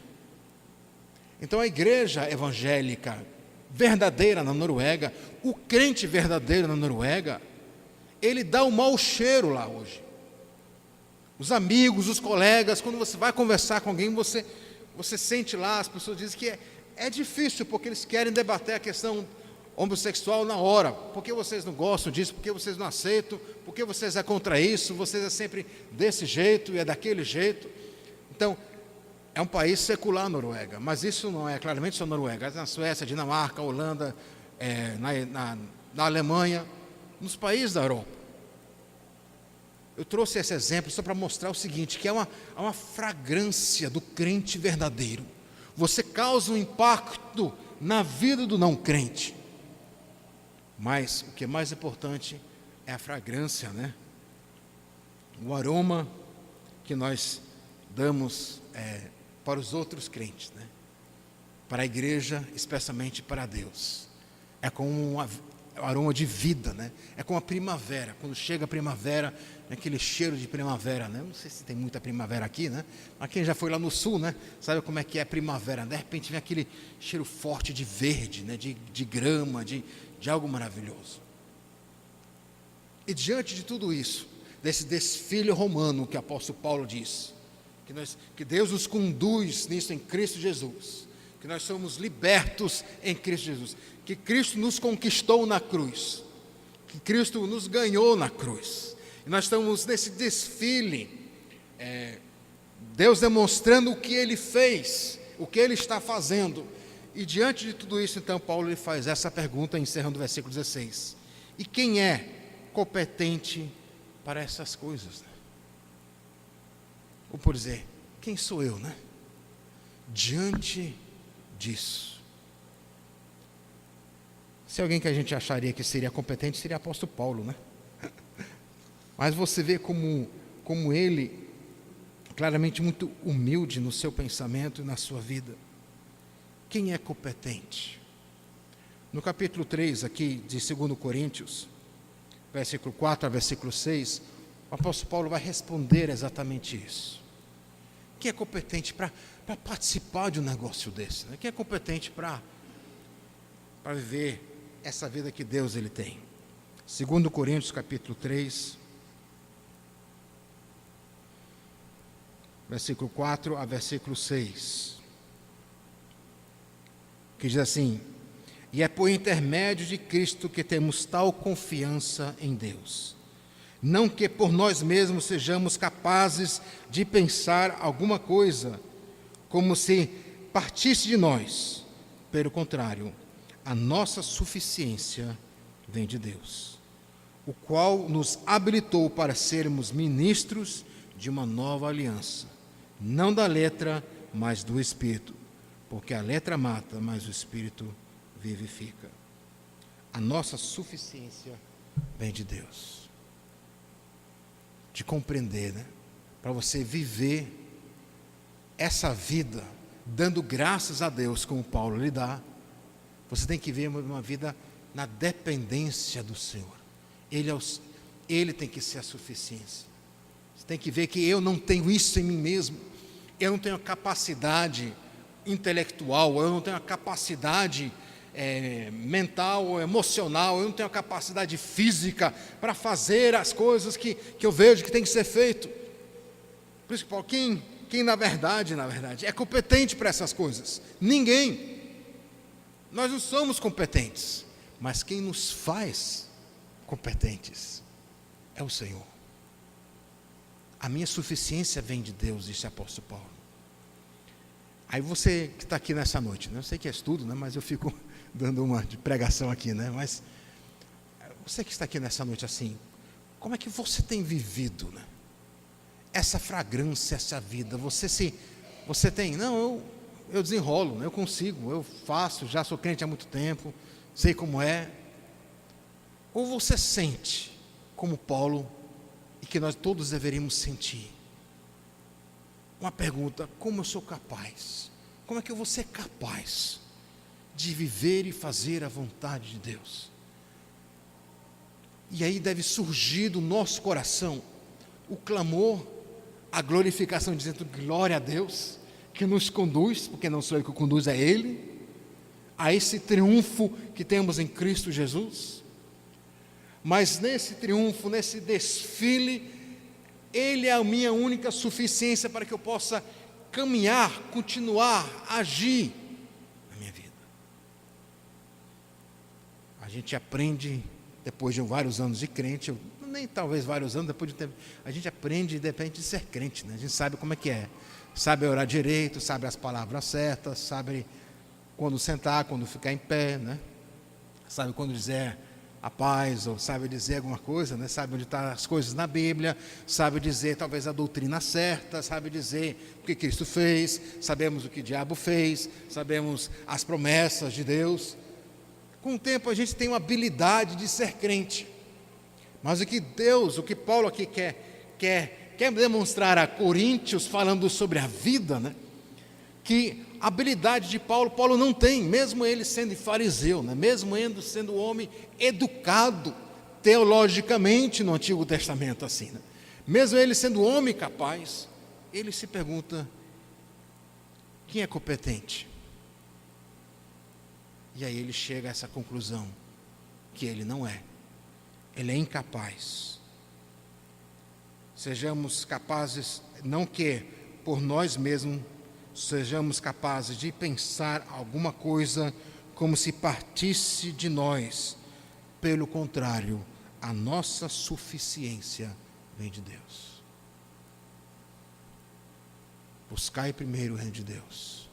Então a igreja evangélica verdadeira na Noruega, o crente verdadeiro na Noruega, ele dá um mau cheiro lá hoje. Os amigos, os colegas, quando você vai conversar com alguém, você sente lá, as pessoas dizem que é difícil, porque eles querem debater a questão homossexual na hora. Por que vocês não gostam disso? Por que vocês não aceitam? Por que vocês é contra isso? Vocês é sempre desse jeito e é daquele jeito. Então, é um país secular, Noruega, mas isso não é claramente só Noruega, é na Suécia, Dinamarca, Holanda, na Alemanha, nos países da Europa. Eu trouxe esse exemplo só para mostrar o seguinte, que há uma fragrância do crente verdadeiro. Você causa um impacto na vida do não crente. Mas o que é mais importante é a fragrância, né? O aroma que nós damos para os outros crentes, né? Para a igreja, especialmente para Deus. É como um aroma de vida, né? É como a primavera. Quando chega a primavera, aquele cheiro de primavera, né? Não sei se tem muita primavera aqui, né? Mas quem já foi lá no sul, né? Sabe como é que é primavera? De repente vem aquele cheiro forte de verde, né? De grama, de algo maravilhoso. E diante de tudo isso, desse desfile romano que o apóstolo Paulo diz, que Deus nos conduz nisso em Cristo Jesus, que nós somos libertos em Cristo Jesus, que Cristo nos conquistou na cruz, que Cristo nos ganhou na cruz, e nós estamos nesse desfile, Deus demonstrando o que Ele fez, o que Ele está fazendo, e diante de tudo isso, então, Paulo ele faz essa pergunta, encerrando o versículo 16, e quem é competente para essas coisas, né? Ou por dizer, quem sou eu, né? Diante disso. Se alguém que a gente acharia que seria competente, seria o apóstolo Paulo, né? Mas você vê como ele, claramente muito humilde no seu pensamento e na sua vida. Quem é competente? No capítulo 3 aqui de 2 Coríntios, versículo 4 a versículo 6, o apóstolo Paulo vai responder exatamente isso. Quem é competente participar de um negócio desse? Né? Quem é competente para viver essa vida que Deus ele tem? 2 Coríntios capítulo 3, versículo 4 a versículo 6, que diz assim: e é por intermédio de Cristo que temos tal confiança em Deus. Não que por nós mesmos sejamos capazes de pensar alguma coisa, como se partisse de nós. Pelo contrário, a nossa suficiência vem de Deus, o qual nos habilitou para sermos ministros de uma nova aliança, não da letra, mas do Espírito, porque a letra mata, mas o Espírito vivifica. A nossa suficiência vem de Deus. De compreender, né? Para você viver essa vida dando graças a Deus, como Paulo lhe dá, você tem que ver uma vida na dependência do Senhor. Ele tem que ser a suficiência. Você tem que ver que eu não tenho isso em mim mesmo. Eu não tenho a capacidade intelectual, eu não tenho a capacidade mental ou emocional, eu não tenho a capacidade física para fazer as coisas que eu vejo que tem que ser feito. Por isso que Paulo, quem na verdade é competente para essas coisas? Ninguém. Nós não somos competentes, mas quem nos faz competentes é o Senhor. A minha suficiência vem de Deus, disse o apóstolo Paulo. Aí você que está aqui nessa noite, né? Eu sei que é estudo, né? Mas eu fico dando uma de pregação aqui, né? Mas você que está aqui nessa noite assim, como é que você tem vivido, né? Essa fragrância, essa vida? Você tem, não, eu desenrolo, né? Eu consigo, eu faço, já sou crente há muito tempo, sei como é. Ou você sente, como Paulo, e que nós todos deveríamos sentir, uma pergunta: como eu sou capaz? Como é que eu vou ser capaz de viver e fazer a vontade de Deus? E aí deve surgir do nosso coração o clamor, a glorificação, dizendo glória a Deus, que nos conduz, porque não sou eu que o conduz, é Ele, a esse triunfo que temos em Cristo Jesus. Mas nesse triunfo, nesse desfile, Ele é a minha única suficiência para que eu possa caminhar, continuar, agir na minha vida. A gente aprende, depois de vários anos de crente, nem talvez vários anos, depois de tempo, a gente aprende, depende de ser crente, né? A gente sabe como é que é, sabe orar direito, sabe as palavras certas, sabe quando sentar, quando ficar em pé, né? Sabe quando dizer a paz, ou sabe dizer alguma coisa, né? Sabe onde estão as coisas na Bíblia, sabe dizer talvez a doutrina certa, sabe dizer o que Cristo fez, sabemos o que o diabo fez, sabemos as promessas de Deus. Com o tempo a gente tem uma habilidade de ser crente, mas o que Paulo aqui quer demonstrar a Coríntios, falando sobre a vida, né? Que a habilidade de Paulo não tem, mesmo ele sendo fariseu, né? Mesmo ele sendo homem educado teologicamente no Antigo Testamento, assim, né? Mesmo ele sendo homem capaz, ele se pergunta: quem é competente? E aí ele chega a essa conclusão, que ele não é, ele é incapaz. Sejamos capazes, não que por nós mesmos sejamos capazes de pensar alguma coisa como se partisse de nós. Pelo contrário, a nossa suficiência vem de Deus. Buscai primeiro o reino de Deus.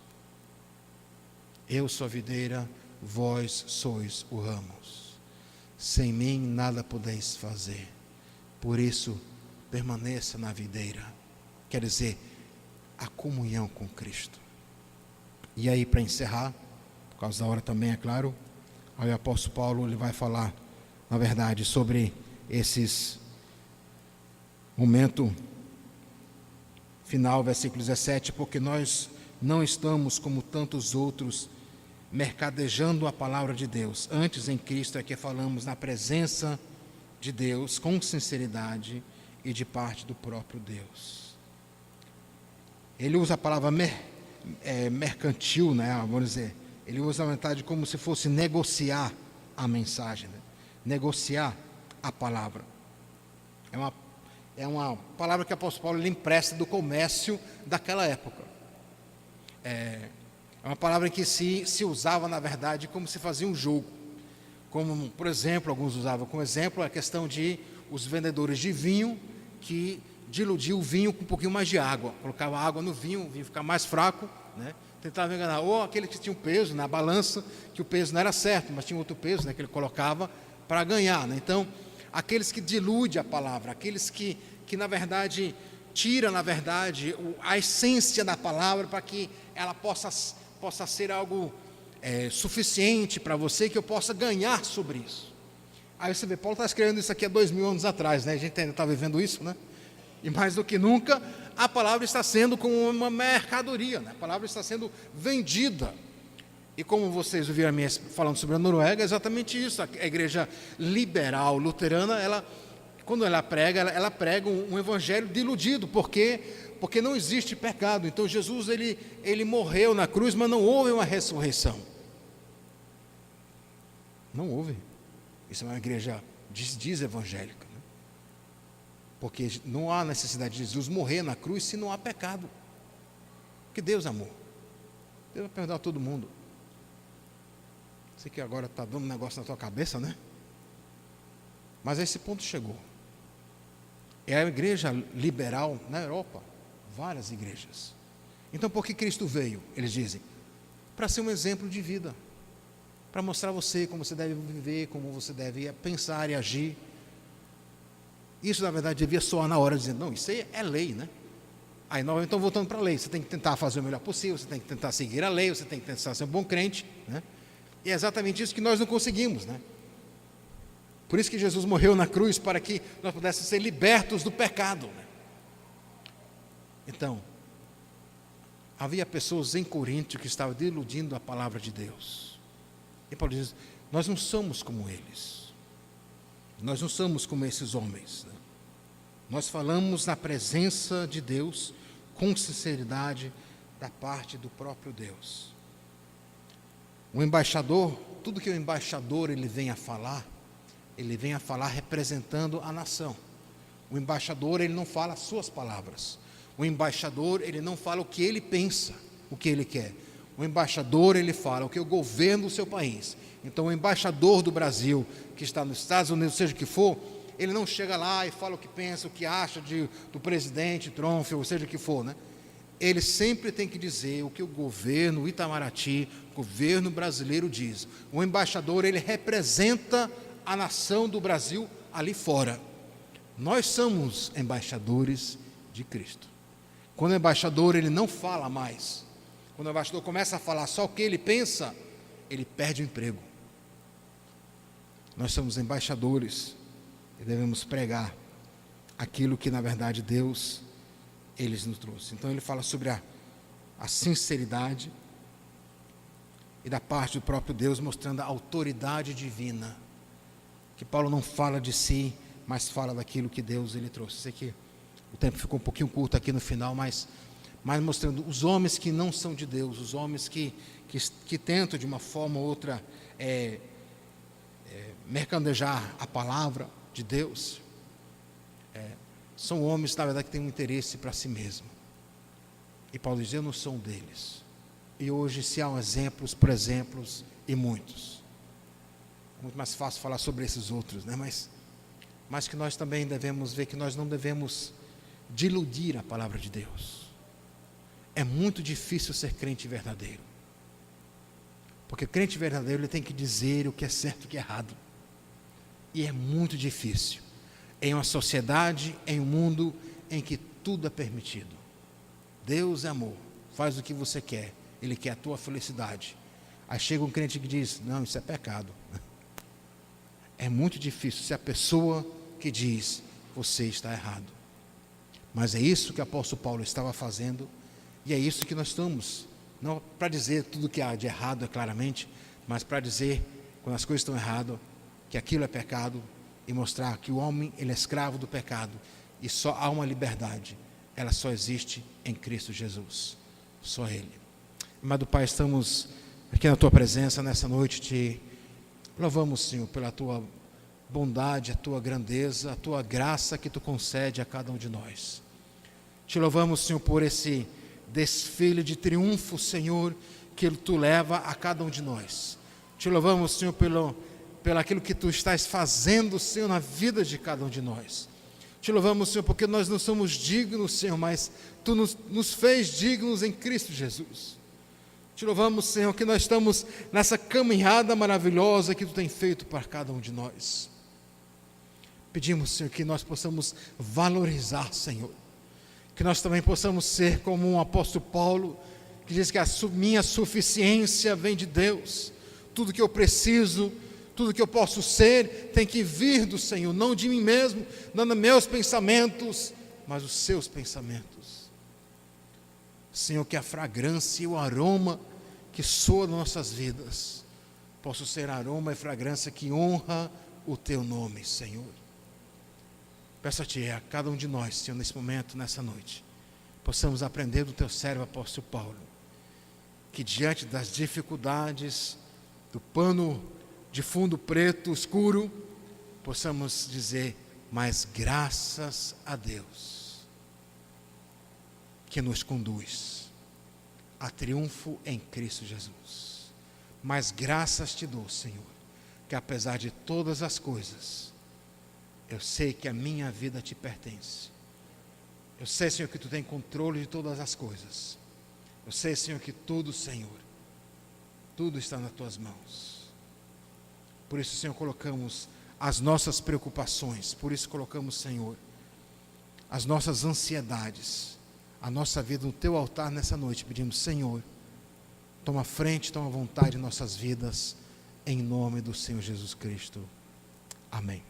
Eu sou a videira, vós sois o ramos. Sem mim nada podeis fazer. Por isso, permaneça na videira. Quer dizer, a comunhão com Cristo. E aí, para encerrar, por causa da hora também, é claro, aí o apóstolo Paulo ele vai falar, na verdade, sobre esses momento final, versículo 17, porque nós não estamos como tantos outros mercadejando a palavra de Deus. Antes, em Cristo é que falamos na presença de Deus, com sinceridade e de parte do próprio Deus. Ele usa a palavra mercantil, né? Vamos dizer. Ele usa a metade como se fosse negociar a mensagem, né? Negociar a palavra. É uma palavra que o apóstolo Paulo ele empresta do comércio daquela época. É uma palavra em que se usava, na verdade, como se fazia um jogo. Como, por exemplo, alguns usavam como exemplo a questão de os vendedores de vinho que diludiam o vinho com um pouquinho mais de água. Colocava água no vinho, o vinho ficava mais fraco, né? Tentava enganar. Ou aquele que tinha um peso na balança, que o peso não era certo, mas tinha outro peso, né, que ele colocava para ganhar, né? Então, aqueles que diludem a palavra, aqueles que na verdade, tiram, na verdade, a essência da palavra para que ela possa ser algo suficiente para você, que eu possa ganhar sobre isso. Aí você vê, Paulo está escrevendo isso aqui há 2000 anos atrás, né? A gente ainda está vivendo isso, né? E mais do que nunca, a palavra está sendo como uma mercadoria, né? A palavra está sendo vendida. E como vocês ouviram a minha falando sobre a Noruega, é exatamente isso. A igreja liberal luterana, quando ela prega um evangelho diludido, porque não existe pecado. Então Jesus ele morreu na cruz, mas não houve uma ressurreição. Não houve. Isso é uma igreja diz evangélica, né? Porque não há necessidade de Jesus morrer na cruz se não há pecado. Porque Deus amou. Deus vai perdoar todo mundo. Sei que agora está dando um negócio na tua cabeça, né? Mas a esse ponto chegou. É a igreja liberal na Europa, várias igrejas. Então, por que Cristo veio? Eles dizem, para ser um exemplo de vida, para mostrar a você como você deve viver, como você deve pensar e agir. Isso, na verdade, devia soar na hora, dizendo, não, isso aí é lei, né? Aí nós então voltando para a lei, você tem que tentar fazer o melhor possível, você tem que tentar seguir a lei, você tem que tentar ser um bom crente, né? E é exatamente isso que nós não conseguimos, né? Por isso que Jesus morreu na cruz, para que nós pudéssemos ser libertos do pecado, né? Então, havia pessoas em Corinto que estavam diludindo a palavra de Deus. E Paulo diz, nós não somos como eles. Nós não somos como esses homens, né? Nós falamos na presença de Deus, com sinceridade, da parte do próprio Deus. O embaixador, tudo que o embaixador ele vem a falar representando a nação. O embaixador ele não fala as suas palavras. O embaixador ele não fala o que ele pensa, o que ele quer. O embaixador ele fala o que o governo do seu país. Então o embaixador do Brasil, que está nos Estados Unidos, seja o que for, ele não chega lá e fala o que pensa, o que acha do presidente Trump, ou seja o que for, né? Ele sempre tem que dizer o que o governo Itamaraty, o governo brasileiro diz. O embaixador ele representa a nação do Brasil ali fora. Nós somos embaixadores de Cristo. Quando o embaixador ele não fala mais, quando o embaixador começa a falar só o que ele pensa, ele perde o emprego. Nós somos embaixadores e devemos pregar aquilo que na verdade Deus ele nos trouxe. Então ele fala sobre a sinceridade e da parte do próprio Deus, mostrando a autoridade divina, que Paulo não fala de si, mas fala daquilo que Deus ele trouxe. Sei que o tempo ficou um pouquinho curto aqui no final, mas mostrando os homens que não são de Deus, os homens que tentam de uma forma ou outra mercadejar a palavra de Deus, são homens, na verdade, que têm um interesse para si mesmo. E Paulo diz, eu não sou um deles. E hoje se há exemplos, por exemplos, e muitos. É muito mais fácil falar sobre esses outros, né? Mas que nós também devemos ver que nós não devemos diludir a palavra de Deus. É muito difícil ser crente verdadeiro. Porque crente verdadeiro ele tem que dizer o que é certo e o que é errado. E é muito difícil em uma sociedade, em um mundo em que tudo é permitido. Deus é amor, faz o que você quer, Ele quer a tua felicidade. Aí chega um crente que diz, não, isso é pecado. É muito difícil ser a pessoa que diz, você está errado. Mas é isso que o apóstolo Paulo estava fazendo, e é isso que nós estamos, não para dizer tudo que há de errado, claramente, mas para dizer, quando as coisas estão erradas, que aquilo é pecado, e mostrar que o homem ele é escravo do pecado, e só há uma liberdade, ela só existe em Cristo Jesus, só Ele. Amado Pai, estamos aqui na Tua presença nessa noite, te louvamos, Senhor, pela Tua bondade, a Tua grandeza, a Tua graça que Tu concede a cada um de nós. Te louvamos, Senhor, por esse desfile de triunfo, Senhor, que Tu leva a cada um de nós. Te louvamos, Senhor, pelo aquilo que Tu estás fazendo, Senhor, na vida de cada um de nós. Te louvamos, Senhor, porque nós não somos dignos, Senhor, mas Tu nos fez dignos em Cristo Jesus. Te louvamos, Senhor, que nós estamos nessa caminhada maravilhosa que Tu tem feito para cada um de nós. Pedimos, Senhor, que nós possamos valorizar, Senhor, que nós também possamos ser como um apóstolo Paulo, que diz que a minha suficiência vem de Deus. Tudo que eu preciso, tudo que eu posso ser, tem que vir do Senhor, não de mim mesmo, não dos meus pensamentos, mas os Seus pensamentos. Senhor, que a fragrância e o aroma que soa nas nossas vidas, possa ser aroma e fragrância que honra o Teu nome, Senhor. Peço a cada um de nós, Senhor, nesse momento, nessa noite, possamos aprender do Teu servo apóstolo Paulo, que diante das dificuldades, do pano de fundo preto, escuro, possamos dizer, mas graças a Deus, que nos conduz a triunfo em Cristo Jesus. Mas graças Te dou, Senhor, que apesar de todas as coisas, eu sei que a minha vida Te pertence. Eu sei, Senhor, que Tu tem controle de todas as coisas. Eu sei, Senhor, que tudo, Senhor, tudo está nas Tuas mãos. Por isso, Senhor, colocamos as nossas preocupações, por isso colocamos, Senhor, as nossas ansiedades, a nossa vida no Teu altar nessa noite. Pedimos, Senhor, toma frente, toma vontade em nossas vidas, em nome do Senhor Jesus Cristo. Amém.